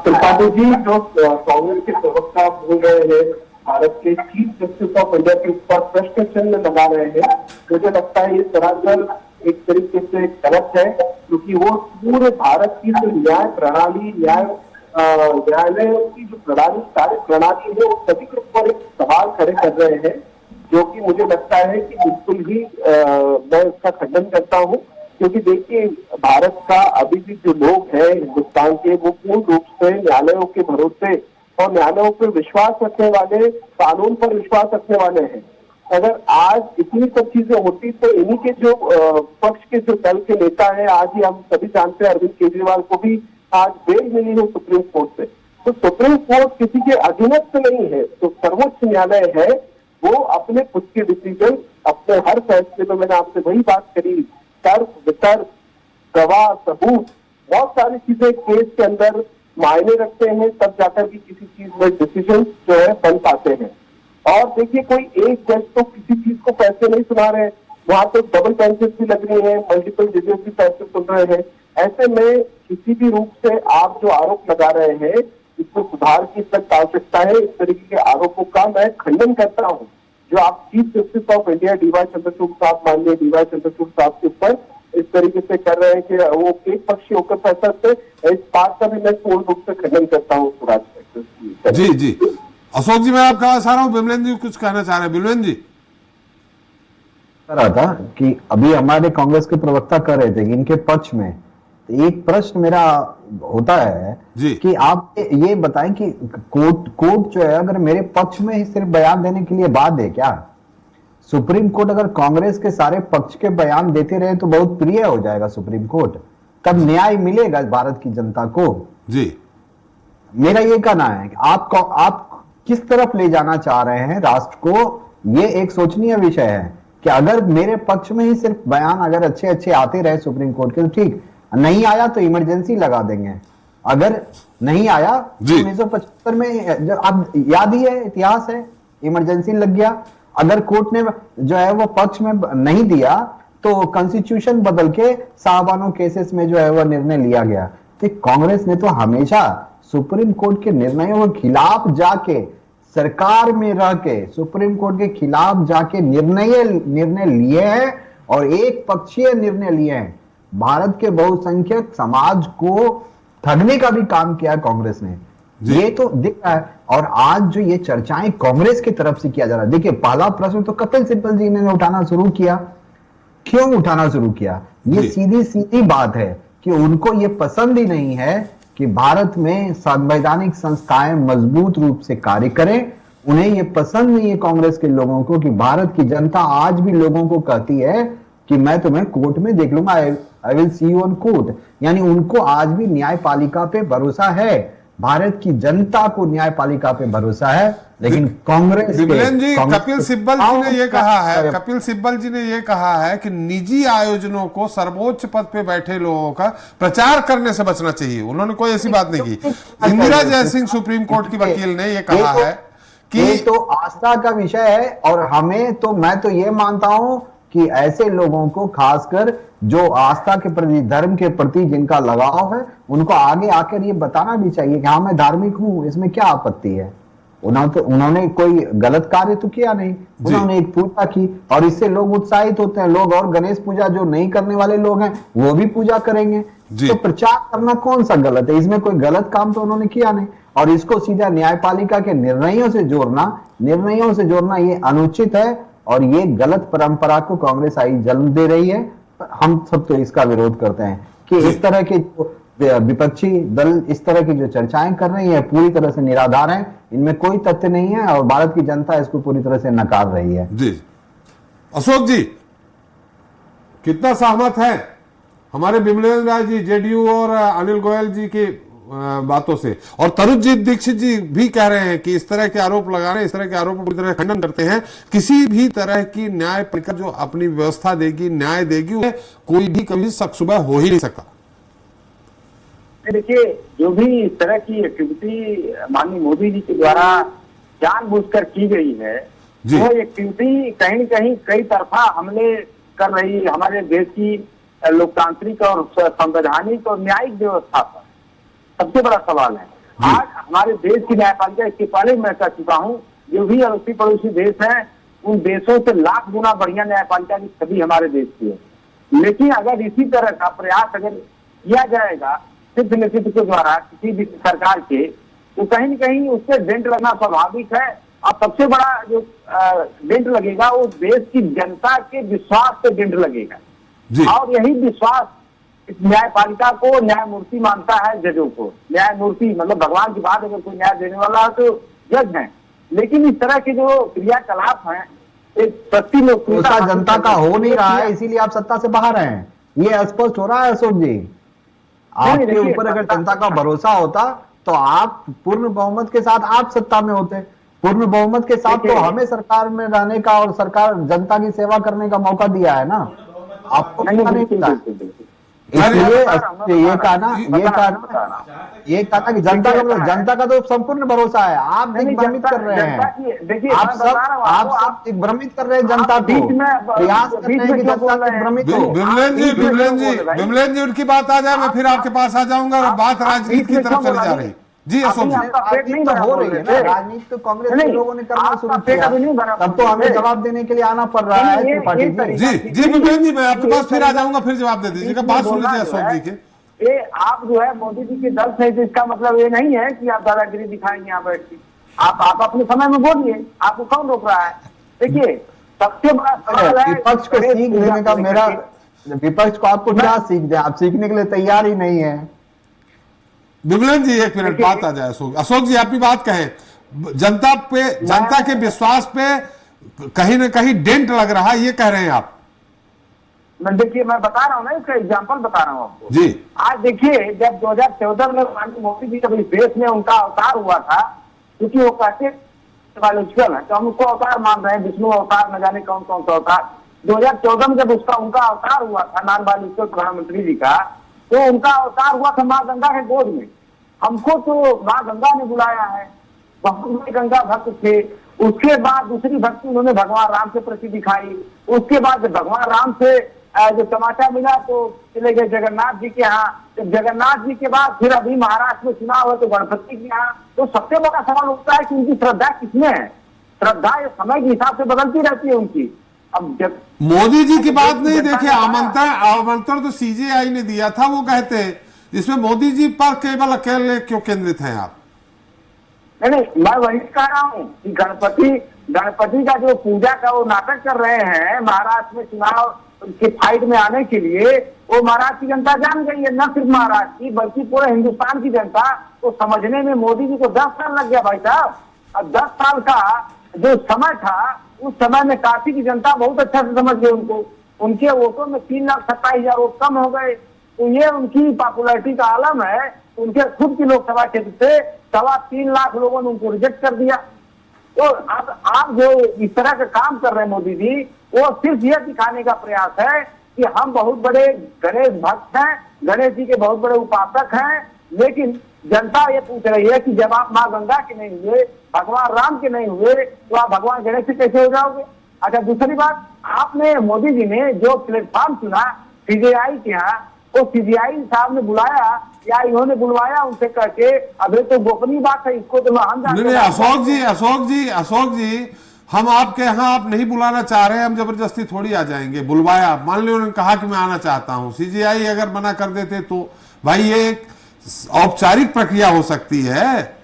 त्रिपाठी जी, जो कांग्रेस के प्रवक्ता बोल रहे हैं भारत के चीफ जस्टिस ऑफ इंडिया के ऊपर प्रश्न चिन्ह लगा रहे हैं, मुझे लगता है ये सरासर एक तरीके से गलत है, क्योंकि वो पूरे भारत की जो न्याय प्रणाली, न्यायालयों की जो प्रणाली, कार्य प्रणाली है, उस सभी के ऊपर एक सवाल खड़े कर रहे हैं, जो कि मुझे लगता है कि बिल्कुल ही मैं इसका खंडन करता हूँ। क्योंकि देखिए, भारत का अभी भी जो लोग हैं हिंदुस्तान के, वो पूर्ण रूप से न्यायालयों के भरोसे और न्यायालयों पर विश्वास रखने वाले, कानून पर विश्वास रखने वाले हैं। अगर आज इतनी सब चीजें होती तो इन्हीं के जो पक्ष के जो दल के नेता हैं, आज ही हम सभी जानते हैं अरविंद केजरीवाल को भी आज बेल मिली है सुप्रीम कोर्ट से। तो सुप्रीम कोर्ट किसी के अधीनस्थ नहीं है, तो सर्वोच्च न्यायालय है, वो अपने खुद के डिसीजन, अपने हर फैसले में, मैंने आपसे वही बात करी, तर्क वितर्क, गवाह, सबूत, बहुत सारी चीजें केस के अंदर मायने रखते हैं, तब जाकर भी किसी चीज में डिसीजन जो है बन पाते हैं। और देखिए, कोई एक जज तो किसी चीज को फैसले नहीं सुना रहे, वहां तो डबल बेंचेस भी लग रही है, मल्टीपल जजेस भी फैसले सुन रहे हैं। ऐसे में किसी भी रूप से आप जो आरोप लगा रहे हैं, इसमें सुधार की सख्त आवश्यकता है। इस तरीके के आरोपों का मैं खंडन करता हूँ, जो आप chief justice of India DY Chandrachud साहब, माननीय DY चंद्रचूड़ साहब के ऊपर इस तरीके से कर रहे हैं कि वो एक पक्षी होकर फैसला करते, इस बात का भी मैं पूर्ण रूप से खंडन करता हूँ। जी जी, अशोक जी, मैं आपका पास आ रहा हूँ। विमलेन जी कुछ कहना चाह रहे हैं। विमलेन जी कह रहा था कि अभी हमारे कांग्रेस के प्रवक्ता कर रहे थे कि इनके पक्ष में, तो एक प्रश्न मेरा होता है कि आप ये बताएं कि कोर्ट जो है अगर मेरे पक्ष में ही सिर्फ बयान देने के लिए बात है क्या? सुप्रीम कोर्ट अगर कांग्रेस के सारे पक्ष के बयान देते रहे तो बहुत प्रिय हो जाएगा सुप्रीम कोर्ट, तब न्याय मिलेगा भारत की जनता को। जी, मेरा ये कहना है कि आप किस तरफ ले जाना चाह रहे हैं राष्ट्र को, ये एक सोचनीय विषय है कि अगर मेरे पक्ष में ही सिर्फ बयान अगर अच्छे अच्छे आते रहे सुप्रीम कोर्ट के तो ठीक, नहीं आया तो इमरजेंसी लगा देंगे। अगर नहीं आया 1975 में जो आप याद ही है, इतिहास है, इमरजेंसी लग गया। अगर कोर्ट ने जो है वो पक्ष में नहीं दिया तो कॉन्स्टिट्यूशन बदल के साहबानों केसेस में जो है वो निर्णय लिया गया। तो कांग्रेस ने तो हमेशा सुप्रीम कोर्ट के निर्णयों के खिलाफ जाके, सरकार में रह के सुप्रीम कोर्ट के खिलाफ जाके निर्णय लिए हैं और एक पक्षीय निर्णय लिए हैं। भारत के बहुसंख्यक समाज को ठगने का भी काम किया कांग्रेस ने, ये तो दिख रहा है। और आज जो ये चर्चाएं कांग्रेस की तरफ से किया जा रहा है, देखिए पहला प्रश्न तो कपिल सिब्बल जी ने उठाना शुरू किया। क्यों उठाना शुरू किया? ये सीधी बात है कि उनको ये पसंद ही नहीं है कि भारत में संवैधानिक संस्थाएं मजबूत रूप से कार्य करें। उन्हें ये पसंद नहीं है कांग्रेस के लोगों को कि भारत की जनता आज भी लोगों को कहती है कि मैं तुम्हें कोर्ट में देख लूंगा, I will see you on court. यानी उनको आज भी न्यायपालिका पे भरोसा है। भारत की जनता को न्यायपालिका पे भरोसा है, लेकिन कांग्रेस विमलेन जी, कांग्रेस कपिल सिब्बल जी ने ये कहा है, कपिल सिब्बल जी ने ये कहा है कि निजी आयोजनों को सर्वोच्च पद पे बैठे लोगों का प्रचार करने से बचना चाहिए। उन्होंने कोई ऐसी बात नहीं की। इंदिरा जयसिंह सुप्रीम कोर्ट की वकील ने ये कहा है कि ये तो आस्था का विषय है, और मैं तो ये मानता हूं कि ऐसे लोगों को, खासकर जो आस्था के प्रति, धर्म के प्रति जिनका लगाव है, उनको आगे आकर ये बताना भी चाहिए कि हाँ मैं धार्मिक हूं, इसमें क्या आपत्ति है। उन्होंने कोई गलत कार्य तो किया नहीं, उन्होंने एक पूजा की और इससे लोग उत्साहित होते हैं। लोग और गणेश पूजा जो नहीं करने वाले लोग हैं वो भी पूजा करेंगे, तो प्रचार करना कौन सा गलत है? इसमें कोई गलत काम तो उन्होंने किया नहीं, और इसको सीधा न्यायपालिका के निर्णयों से जोड़ना ये अनुचित है, और ये गलत परंपरा को कांग्रेस आई जन्म दे रही है। हम सब तो इसका विरोध करते हैं कि इस तरह के विपक्षी दल इस तरह की जो चर्चाएं कर रही है पूरी तरह से निराधार हैं, इनमें कोई तथ्य नहीं है, और भारत की जनता इसको पूरी तरह से नकार रही है। जी अशोक जी, कितना सहमत है हमारे बिमलेन राय जी जेडीयू और अनिल गोयल जी की बातों से? और तरुणजीत दीक्षित जी भी कह रहे हैं कि इस तरह के आरोप लगा रहे हैं, इस तरह के आरोप पूरी तरह खंडन करते हैं। किसी भी तरह की न्यायपालिका जो अपनी व्यवस्था देगी, न्याय देगी, उन्हें कोई भी कभी शक सुबह हो ही नहीं सकता। देखिए, जो भी इस तरह की एक्टिविटी माननीय मोदी जी के द्वारा जानबूझकर की गई है, वो एक्टिविटी कहीं न कहीं कई तरफा हमले कर रही है हमारे देश की लोकतांत्रिक और संवैधानिक और न्यायिक व्यवस्था पर। सबसे बड़ा सवाल है आज हमारे देश की न्यायपालिका, इसके पहले मैं कह चुका हूँ, जो भी अड़ोसी पड़ोसी देश हैं उन देशों से लाख गुना बढ़िया न्यायपालिका की छवि हमारे देश की है। लेकिन अगर इसी तरह का प्रयास अगर किया जाएगा सिर्फ नेतृत्व के द्वारा किसी भी सरकार के, तो कहीं न कहीं उससे डेंट लगना स्वाभाविक है। और सबसे बड़ा जो डेंट लगेगा वो देश की जनता के विश्वास पे डेंट लगेगा, और यही विश्वास इस न्यायपालिका को न्यायमूर्ति मानता है, जजों को। न्यायमूर्ति मतलब भगवान की बात, अगर कोई न्याय देने वाला है तो जज है। लेकिन इस तरह के जो क्रियाकलाप हैं, एक सच्ची लोकप्रियता जनता का हो नहीं रहा है, इसीलिए आप सत्ता से बाहर हैं, ये स्पष्ट हो रहा है। अशोक जी, आपके ऊपर अगर जनता का भरोसा होता तो आप पूर्ण बहुमत के साथ आप सत्ता में होते। पूर्ण बहुमत के साथ तो हमें सरकार में रहने का और सरकार जनता की सेवा करने का मौका दिया है ना, आपको नहीं मिला। इसलिए ये कहना कि जनता का तो संपूर्ण भरोसा है। आप दिग्भ्रमित कर रहे हैं, आप सब दिग्भ्रमित कर रहे हैं जनता को, प्रयास कर रहे हैं कि जनता दिग्भ्रमित हो। विमलेन जी उनकी बात आ जाए, मैं फिर आपके पास आ जाऊंगा और बात राजनीति की तरफ चली जा रही। जी अशोक जी, राजनीति तो हो रही है ना, राजनीति तो कांग्रेस के लोगों ने करना शुरू किया, तब तो हमें जवाब देने के लिए आना पड़ रहा है त्रिपाठी जी। जी विमलेन जी, मैं आपके पास फिर आ जाऊंगा, फिर जवाब दे दीजिएगा। बात सुन लीजिए अशोक जी के। ये आप जो है मोदी जी के दल से, इसका मतलब ये नहीं है कि आप दादागिरी दिखाएंगे यहाँ बैठ के। आप अपने समय में बोलिए, आपको कौन रोक रहा है? देखिए, सबसे बड़ा सवाल है विपक्ष को सीख देने का। मेरा विपक्ष को आपको क्या सीख दे, आप सीखने के लिए तैयार ही नहीं है। विमलेन जी एक मिनट, बात आ जाए। अशोक जी अपनी बात कहें। जनता के विश्वास पे कहीं ना कहीं डेंट लग रहा है, ये कह रहे हैं आप? देखिए, मैं बता रहा हूँ ना, इसका एग्जांपल बता रहा हूँ आपको जी। आज देखिए, जब 2014 में माननीय मोदी जी जब इस देश में उनका अवतार हुआ था, क्योंकि वो कहते बायोलॉजिकल है तो हम उसको अवतार मान रहे हैं, विष्णु अवतार, न जाने कौन कौन सा अवतार। 2014 में जब उनका अवतार हुआ था नॉन बायोलॉजिकल प्रधानमंत्री जी का, तो उनका अवतार हुआ था माँ गंगा के गोद में। हमको तो माँ गंगा ने बुलाया है, बहुत गंगा भक्त थे। उसके बाद दूसरी भक्ति उन्होंने भगवान राम से प्रति दिखाई। उसके बाद जब भगवान राम से जो समाचार मिला तो चले गए जगन्नाथ जी के यहाँ। जब जगन्नाथ जी के बाद फिर अभी महाराष्ट्र में चुनाव हुआ तो गणपति के यहाँ। तो सबसे बड़ा सवाल उठता है कि उनकी श्रद्धा किसमें है? श्रद्धा ये समय के हिसाब से बदलती रहती है उनकी। अब जब मोदी जी की बात नहीं, देखिए आमंत्रण तो सीजेआई ने दिया था, वो कहते हैं इसमें मोदी जी पर केवल अकेले क्यों केंद्रित हैं आप? नहीं, मैं वही कह रहा हूँ कि गणपति का जो पूजा का वो नाटक कर रहे हैं महाराष्ट्र में चुनाव के फाइट में आने के लिए, वो महाराष्ट्र की जनता जान गई है। न सिर्फ महाराष्ट्र की बल्कि पूरे हिंदुस्तान की जनता को समझने में मोदी जी को 10 साल लग गया भाई साहब। अब 10 साल का जो समय था, उस समय में काफी की जनता बहुत अच्छा से समझ गई उनको। उनके वोटों में 3,27,000 वोट कम हो गए। तो ये उनकी पॉपुलैरिटी का आलम है उनके खुद की लोकसभा क्षेत्र से 3.25 लाख लोगों ने उनको रिजेक्ट कर दिया। तो अब आप जो इस तरह का काम कर रहे हैं मोदी जी, वो सिर्फ यह दिखाने का प्रयास है कि हम बहुत बड़े गणेश भक्त हैं, गणेश जी के बहुत बड़े उपासक हैं, लेकिन जनता ये पूछ रही है कि जब आप माँ गंगा के नहीं हुए, भगवान राम के नहीं हुए, तो आप भगवान गणेश से कैसे हो जाओगे? अच्छा, दूसरी बात, आपने मोदी जी ने जो प्लेटफॉर्म चुना सीजीआई के यहाँ, वो सीजीआई साहब ने बुलाया या इन्होंने बुलवाया उनसे करके, अभी तो गोपनीय बात है, इसको तो हम जानते हैं। अशोक जी, हम आपके यहाँ आप नहीं बुलाना चाह रहे हैं, हम जबरदस्ती थोड़ी आ जाएंगे। बुलवाया, मान लो उन्होंने कहा कि मैं आना चाहता हूं, सीजीआई अगर मना कर देते तो भाई ये एक औपचारिक प्रक्रिया हो सकती है।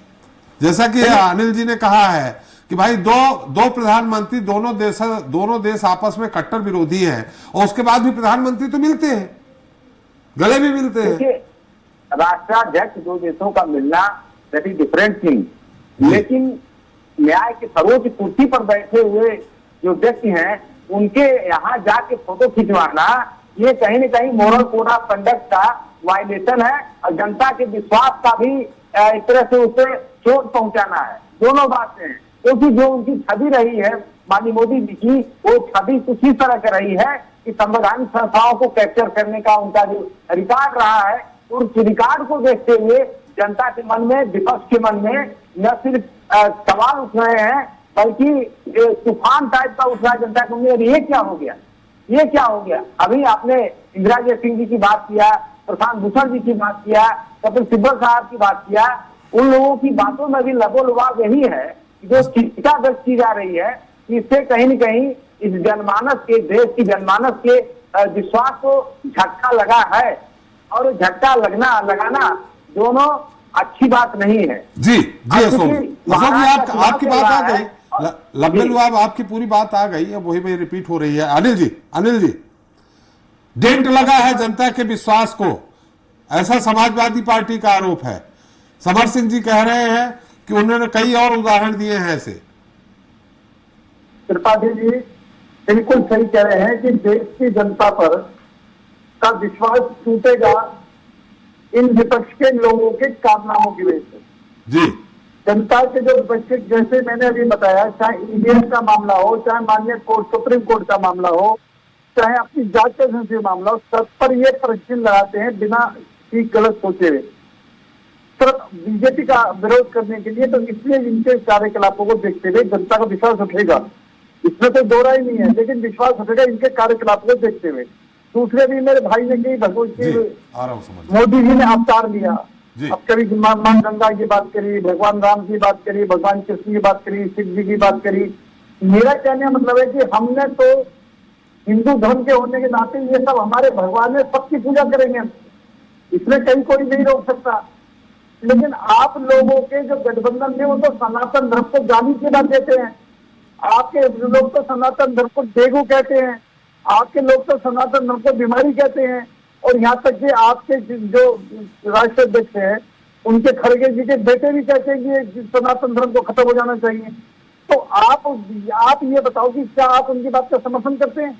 जैसा कि अनिल जी ने कहा है कि भाई दो प्रधानमंत्री, दोनों देश आपस में कट्टर विरोधी हैं, और उसके बाद भी प्रधानमंत्री तो मिलते हैं, गले भी मिलते हैं। राष्ट्राध्यक्ष दो देशों का मिलना दैट इज डिफरेंट थिंग, लेकिन न्याय के सर्वोच्च कुर्सी पर बैठे हुए जो व्यक्ति हैं, उनके यहाँ जाके फोटो खिंचवाना, ये कहीं न कहीं मोरल कोड ऑफ कंडक्ट का वायलेशन है, और जनता के विश्वास का भी एक तरह से उसे चोट पहुंचाना है। दोनों बातें हैं, क्योंकि जो उनकी छवि रही है माननीय मोदी जी की, वो छवि कुछ इस तरह की रही है कि संवैधानिक संस्थाओं को कैप्चर करने का उनका जो रिकॉर्ड रहा है, उस रिकॉर्ड को देखते हुए जनता के मन में, विपक्ष के मन में न सिर्फ सवाल उठ रहे हैं, बल्कि तूफान टाइप का उठ रहा है जनता के मन में। ये क्या हो गया, ये क्या हो गया? अभी आपने इंदिरा सिंह जी की बात किया, प्रशांत भूषण जी की बात किया, कपिल सिब्बल साहब की बात किया, उन लोगों की बातों में भी लबोलुबाव यही है, जो चिंता व्यक्त की जा रही है कि इससे कहीं न कहीं इस जनमानस के, देश की जनमानस के विश्वास को झटका लगा है, और झटका लगाना दोनों अच्छी बात नहीं है। जी अशोक जी, आपकी बात आ गई, लबेलुआब आपकी पूरी बात आ गई है, वही वही रिपीट हो रही है। अनिल जी, डेंट लगा है जनता के विश्वास को, ऐसा समाजवादी पार्टी का आरोप है। समर सिंह जी कह रहे हैं कि उन्होंने कई और उदाहरण दिए हैं ऐसे। त्रिपाठी जी बिल्कुल सही कह रहे हैं कि देश की जनता पर का विश्वास टूटेगा इन विपक्ष के लोगों के कारनामों की वजह से। जी, जनता के जो विपक्ष, जैसे मैंने अभी बताया, चाहे ईवीएम का मामला हो, चाहे माननीय कोर्ट, सुप्रीम कोर्ट का मामला हो, चाहे अपनी जांच एजेंसी का मामला हो, सब पर ये प्रश्न लगाते हैं बिना ठीक गलत सोचे हुए, सिर्फ बीजेपी का विरोध करने के लिए। तो इसलिए इनके कार्यकलापों को देखते हुए जनता का विश्वास उठेगा, इसमें तो दो राय नहीं है, लेकिन विश्वास उठेगा इनके कार्यकलापों को देखते हुए। दूसरे भी मेरे भाई ने कही, भगवती मोदी जी ने अवतार लिया, अब कभी मां गंगा की बात करी, भगवान राम की बात करी, भगवान कृष्ण की बात करी, शिव जी की बात करी। मेरा कहने का मतलब है कि हमने तो हिंदू धर्म के होने के नाते ये सब हमारे भगवान है, सबकी पूजा करेंगे, इसमें कहीं कोई नहीं रोक सकता। लेकिन आप लोगों के जो गठबंधन में, वो तो सनातन धर्म को गाली की बात देते हैं, आपके लोग तो सनातन धर्म को डेगू कहते हैं, आपके लोग तो सनातन धर्म को बीमारी कहते हैं, और यहाँ तक कि आपके जो राष्ट्राध्यक्ष हैं, उनके खड़गे जी के बेटे भी कहते हैं कि सनातन धर्म को खत्म हो जाना चाहिए। तो आप ये बताओ कि क्या आप उनकी बात का समर्थन करते हैं?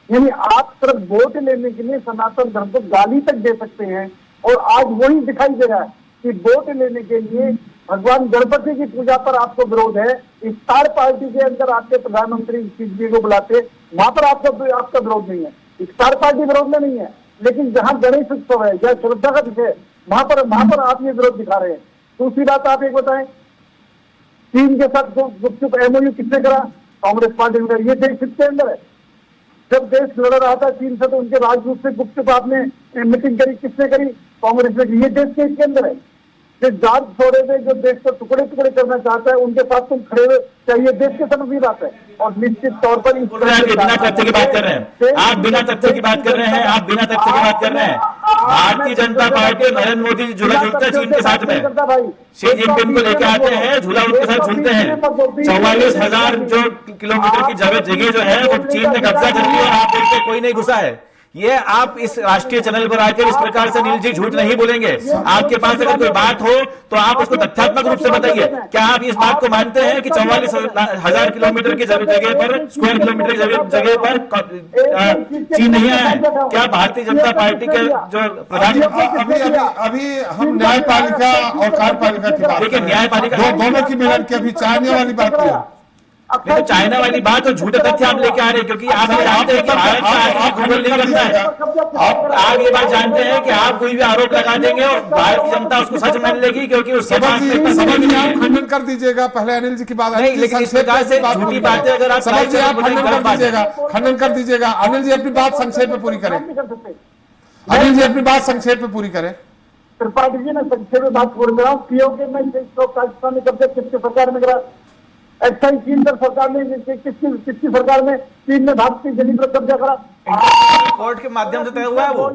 यानी आप सिर्फ वोट लेने के लिए सनातन धर्म को गाली तक दे सकते हैं, और आज वही दिखाई दे रहा है कि वोट लेने के लिए भगवान गणपति की पूजा पर आपको विरोध है, स्टार पार्टी के अंदर आपके प्रधानमंत्री जी को बुलाते, वहां पर आपका विरोध नहीं है, स्टार पार्टी विरोध में नहीं है। लेकिन जहां गणेश उत्सव है, जहाँ श्रद्धा का विषय है, वहां पर आप ये विरोध दिखा रहे हैं। दूसरी बात आप एक बताएं, चीन के साथ गुपचुप एमओयू किसने करा? कांग्रेस पार्टी ने। ये देश किसके अंदर है? जब देश लड़ रहा था चीन से, तो उनके राजदूत से गुपचुप आपने मीटिंग करी, किसने करी? कांग्रेस ने। ये देश के अंदर है। जो जाट छोड़े हुए, जो देश को टुकड़े टुकड़े करना चाहता है, उनके साथ तुम खड़े हुए, चाहिए देश के समझ भी बात है। और निश्चित तौर पर बिना तथ्य की बात कर रहे हैं आप, बिना तथ्य की बात कर रहे हैं आप, बिना तथ्य की बात कर रहे हैं। भारतीय जनता पार्टी नरेंद्र मोदी झूला झूलते हैं चीन के साथ में, शी जिनपिंग को लेकर आते हैं, झूला उनके साथ झूलते हैं। 44,000 जो किलोमीटर की जगह जो है वो चीन ने कब्जा कर ली, और आप बोलते कोई नहीं घुसा है। ये आप इस राष्ट्रीय चैनल पर आकर इस प्रकार से अनिल जी झूठ नहीं बोलेंगे। आपके पास अगर कोई बात हो तो आप उसको तथ्यात्मक रूप से बताइए। क्या आप इस बात को मानते हैं कि 44,000 किलोमीटर की जगह पर, स्क्वायर किलोमीटर की जगह पर चीन नहीं आया है? क्या भारतीय जनता पार्टी के जो प्रधान अभी हम न्यायपालिका और कार्यपालिका की बात, देखिए न्यायपालिका दोनों की मिलन के अभी चाइना वाली बात नहीं है। नहीं तो चाइना वाली बात और झूठे तथ्य आप लेके आ रहे हैं, क्योंकि आप जानते हैं कि भारत का आर्थिक खंडन नहीं करता है। आप ये बात जानते हैं कि आप कोई भी आरोप लगा देंगे और भारतीय जनता उसको सच मान लेगी, क्योंकि उसके पास खंडन कर दीजिएगा। पहले अनिल जी की बात नहीं, लेकिन इस प्रकार से झूठी बातें अगर आप समझ जी, आप खंडन कर दीजिएगा। अनिल जी अपनी बात संक्षेप में पूरी करें। अनिल जी अपनी बात संक्षेप में पूरी करें। त्रिपाठी जी, मैं संक्षेप में बात बोल रहा हूँ। पीओके में पाकिस्तान में कब्जा किसकी सरकार में करा? एक्साइज चीन पर सरकार ने, किसकी सरकार में चीन ने भारतीय जमीन पर कब्जा करा? कोर्ट के माध्यम से तय हुआ है वो।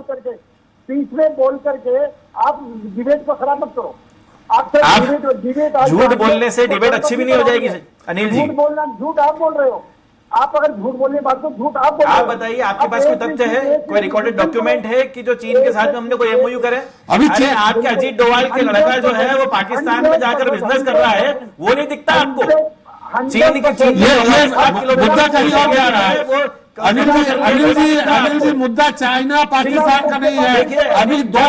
बीच में बोल करके आप डिबेट को खराब मत करो। आप डिबेट झूठ बोलने से डिबेट अच्छी भी नहीं हो जाएगी अनिल जी। झूठ बोलना, झूठ आप बोल रहे हो। आप अगर झूठ बोलने बात तो झूठ आप बोल रहे हो। आप बताइए, आपके पास कोई तथ्य है, कोई रिकॉर्डेड डॉक्यूमेंट है कि जो चीन के साथ में हमने कोई एमओयू करे? अभी आपके अजीत डोवाल के लड़का जो है वो पाकिस्तान में जाकर बिजनेस कर रहा है, वो नहीं दिखता आपको? चीन मुद्दा कहीं और जा रहा है। अनिल जी मुद्दा चाइना पाकिस्तान का नहीं है। अभी दो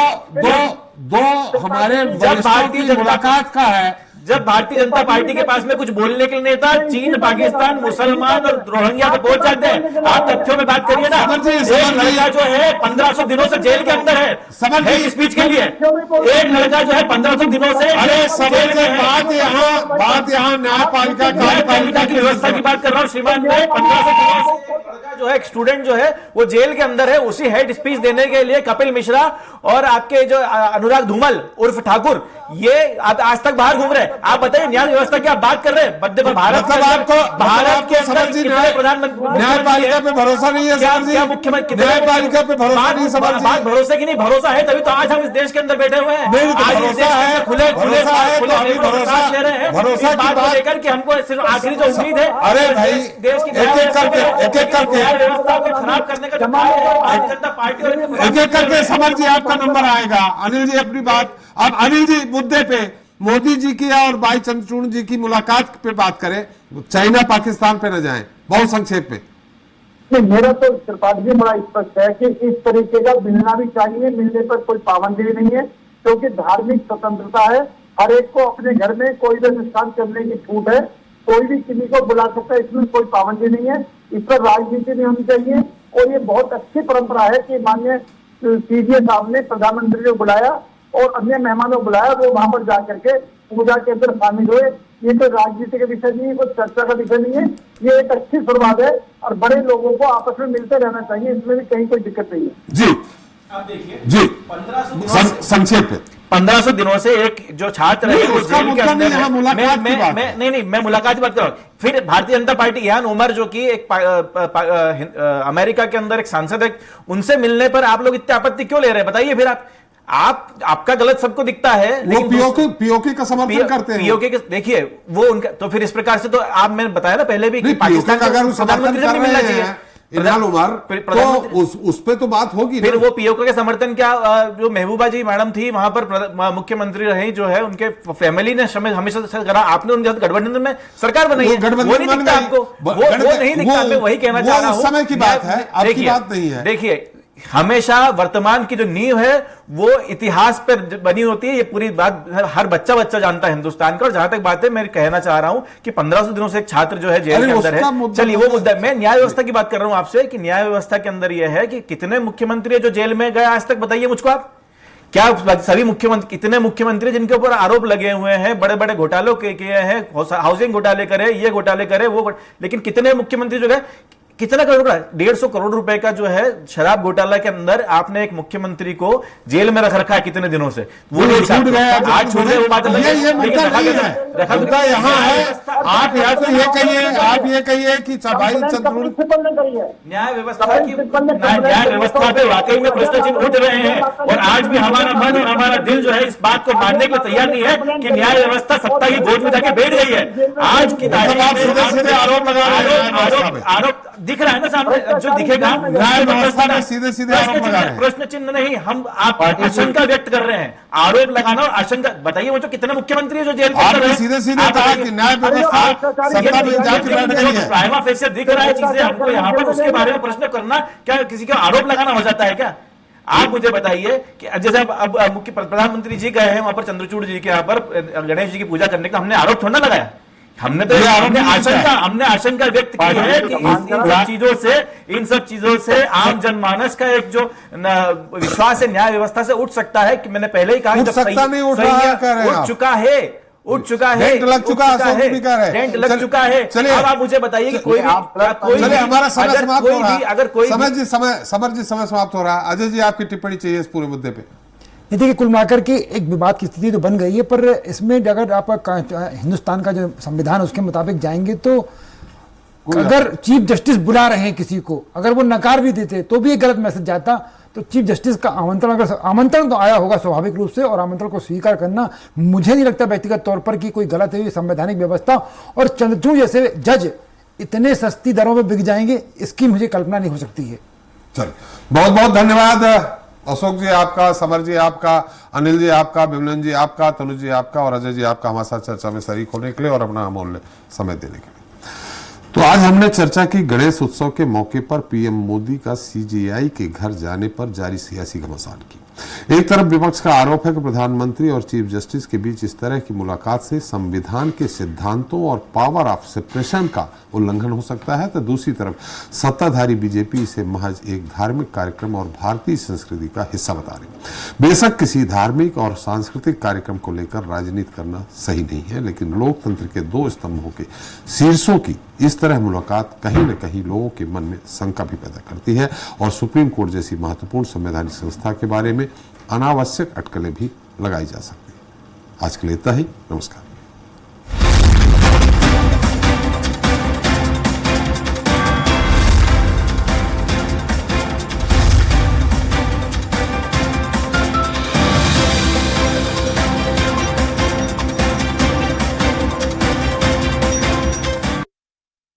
हमारे वरिष्ठों की मुलाकात का है। जब भारतीय जनता पार्टी के पास में कुछ बोलने के लिए नहीं था, चीन, पाकिस्तान, मुसलमान और रोहिंग्या पे पहुंच जाते हैं। आप तथ्यों में बात करिए ना। एक लड़का जो है 1500 दिनों से जेल के अंदर है स्पीच के लिए। एक लड़का जो है 1500 दिनों से, अरे बात यहाँ न्यायपालिका की व्यवस्था की बात कर रहा हूँ श्रीमान। मैं 1500 दिनों से जो है एक स्टूडेंट जो है वो जेल के अंदर है, उसी हेड स्पीच देने के लिए कपिल मिश्रा और आपके जो अनुराग धूमल उर्फ ठाकुर, ये आज तक बाहर घूम रहे हैं। आप बताइए न्याय व्यवस्था की आप बात कर रहे हैं? भारत के अंदर प्रधानमंत्री, न्यायपालिका पे भरोसा नहीं है सर जी? मुख्यमंत्री न्यायपालिका पे भरोसा नहीं समझ जी? बात भरोसे की नहीं, भरोसा है तभी तो आज हम इस देश के अंदर बैठे हुए हैं। भरोसा है, खुले भरोसा ले रहे हैं, भरोसा बात को लेकर के हमको सिर्फ आखिरी जो उम्मीद है। अरे भाई देश की एक एक करके व्यवस्था को खराब करने का भारतीय जनता पार्टी एक एक करके समझ जी आपका नंबर आएगा। अनिल जी अपनी बात, अब अनिल जी मुद्दे पे मोदी जी की और भाई चंद्रचूड़ जी की मुलाकात पे बात करें, चाइना पाकिस्तान पे न जाएं, बहुत संक्षेप में। नहीं, मेरा तो त्रिपाठी जी बड़ा स्पष्ट है कि इस तरीके का मिलना भी चाहिए, मिलने पर कोई पाबंदी भी नहीं है, क्योंकि धार्मिक स्वतंत्रता है। हर एक को अपने घर में कोई भी अनुष्ठान करने की छूट है, कोई भी किसी को बुला सकता है, इसमें कोई पाबंदी नहीं है। इस पर राजनीति नहीं होनी चाहिए। और ये बहुत अच्छी परंपरा है कि माननीय सीडीए साहब ने प्रधानमंत्री को बुलाया और अन्य मेहमानों को बुलाया, वो वहां पर जाकर के पूजा के अंदर शामिल हुए। ये कोई राजनीति का विषय नहीं है, कोई चर्चा का विषय नहीं है। ये एक अच्छी शुरुआत है और बड़े लोगों को आपस में मिलते रहना चाहिए, इसमें भी कहीं कोई दिक्कत नहीं है। जी आप देखिए जी, 1500 में 1500 दिनों से एक जो छात्र है वो जेल के अंदर है। मैं मुलाकात की बात कर रहा हूं। फिर भारतीय जनता पार्टी इहान उमर जो कि एक अमेरिका के अंदर एक सांसद है, उनसे मिलने पर आप लोग इतनी आपत्ति क्यों ले रहे हैं? बताइए फिर आपका गलत सबको दिखता है, लेकिन पीओके का समर्थन करते हैं। पीओके के देखिए वो उनका, तो फिर इस प्रकार से तो आप, मैंने बताया ना पहले भी कि पाकिस्तान का अगर प्रधानमंत्री से मिलना चाहिए इरफान उमर, तो उस पे तो बात होगी। फिर वो पीओके के समर्थन क्या, जो महबूबा जी मैडम थी वहां पर मुख्यमंत्री रही, जो है उनके फैमिली ने हमेशा करा, आपने उनके साथ गठबंधन में सरकार बनाई है, वो नहीं दिखता आपको? वो नहीं दिखता। मैं वही कहना चाह रहा हूं, समय की बात है, आपकी बात नहीं है। देखिए हमेशा वर्तमान की जो नींव है वो इतिहास पर बनी होती है। ये पूरी बात हर बच्चा जानता है हिंदुस्तान का। और जहां तक बात है, मैं कहना चाह रहा हूं कि 1500 दिनों से एक छात्र जो है जेल के अंदर है। चलिए वो मुद्दा, मैं न्याय व्यवस्था की बात कर रहा हूं आपसे कि न्याय व्यवस्था के अंदर यह है कि कितने मुख्यमंत्री जो जेल में गए आज तक, बताइए मुझको आप। क्या सभी मुख्यमंत्री, कितने मुख्यमंत्री जिनके ऊपर आरोप लगे हुए हैं, बड़े बड़े घोटालों के किए हैं, हाउसिंग घोटाले करे, ये घोटाले करे, वो, लेकिन कितने मुख्यमंत्री जो है, कितना करोड़ का, 150 करोड़ रुपए का जो है शराब घोटाला के अंदर आपने एक मुख्यमंत्री को जेल में रख रखा है कितने दिनों से? वो छूट गया, आज छूट गए, वो बात अलग है। ये मुद्दा नहीं है, मुद्दा यहाँ है। आप या तो ये कहिए कि भाई न्याय व्यवस्था पे वाकई में प्रश्न चिन्ह उठ रहे हैं। और आज भी हमारा मन और हमारा दिल जो है इस बात को मानने के लिए तैयार नहीं है कि न्याय व्यवस्था सत्ता की गोद में जाके बैठ गई है। आज की तारीख में आरोप दिख रहा है ना सामने, जो दिखेगा न्याय व्यवस्था में सीधे सीधे आरोप लगा रहे हैं। प्रश्न चिन्ह नहीं, हम आप आशंका व्यक्त कर रहे हैं, आरोप लगाना और आशंका। बताइए वो जो कितने मुख्यमंत्री है जो जेल के अंदर हैं, सीधे सीधे कहा कि न्याय व्यवस्था सत्ता में जाके बैठ गई है। प्राइमा फेसिया दिख रहा है चीजें हमको यहाँ पर, उसके बारे में प्रश्न करना क्या किसी का आरोप लगाना हो जाता है क्या? आप मुझे बताइए कि जैसे अब मुख्य प्रधानमंत्री जी गए हैं वहां पर चंद्रचूड़ जी के यहाँ पर गणेश जी की पूजा करने का, हमने आरोप थोड़ा ना लगाया, हमने तो हमने आशंका व्यक्त की है कि इन सब चीजों से आम जनमानस का एक जो विश्वास है न्याय व्यवस्था से उठ सकता है, कि मैंने पहले ही कहा उठ चुका है, उठ चुका है, डेंट लग चुका है, डेंट लग चुका है। चलिए अब आप मुझे बताइए कि कोई हमारा समय समाप्त हो रहा है, अगर कोई समर जी समय समाप्त हो रहा है। अजय जी आपकी टिप्पणी चाहिए इस पूरे मुद्दे पे। ये देखिए, कुल मिलाकर के एक विवाद की स्थिति तो बन गई है, पर इसमें अगर आप हिंदुस्तान का जो संविधान उसके मुताबिक जाएंगे तो अगर चीफ जस्टिस बुला रहे हैं किसी को, अगर वो नकार भी देते तो भी एक गलत मैसेज जाता। तो चीफ जस्टिस का आमंत्रण, अगर आमंत्रण तो आया होगा स्वाभाविक रूप से, और आमंत्रण को स्वीकार करना मुझे नहीं लगता व्यक्तिगत तौर पर कि कोई गलत है। संवैधानिक व्यवस्था और चंद्रचूड़ जैसे जज इतने सस्ती दरों में बिक जाएंगे, इसकी मुझे कल्पना नहीं हो सकती है। चलिए, बहुत बहुत धन्यवाद अशोक जी आपका, समर जी आपका, अनिल जी आपका, विमलन जी आपका, तनुज जी आपका और अजय जी आपका हमारे साथ चर्चा में शरीक होने के लिए और अपना अमूल्य समय देने के लिए। तो आज हमने चर्चा की गणेश उत्सव के मौके पर पीएम मोदी का सीजेआई के घर जाने पर जारी सियासी घमासान की। एक तरफ विपक्ष का आरोप है कि प्रधानमंत्री और चीफ जस्टिस के बीच इस तरह की मुलाकात से संविधान के सिद्धांतों और पावर ऑफ सेपरेशन का उल्लंघन हो सकता है, तो दूसरी तरफ सत्ताधारी बीजेपी इसे महज एक धार्मिक कार्यक्रम और भारतीय संस्कृति का हिस्सा बता रही। बेशक किसी धार्मिक और सांस्कृतिक कार्यक्रम को लेकर राजनीति करना सही नहीं है, लेकिन लोकतंत्र के दो स्तंभों के शीर्षों की इस तरह मुलाकात कहीं न कहीं लोगों के मन में शंका भी पैदा करती है और सुप्रीम कोर्ट जैसी महत्वपूर्ण संवैधानिक संस्था के बारे में अनावश्यक अटकलें भी लगाई जा सकती है। आज के लिए इतना ही, नमस्कार।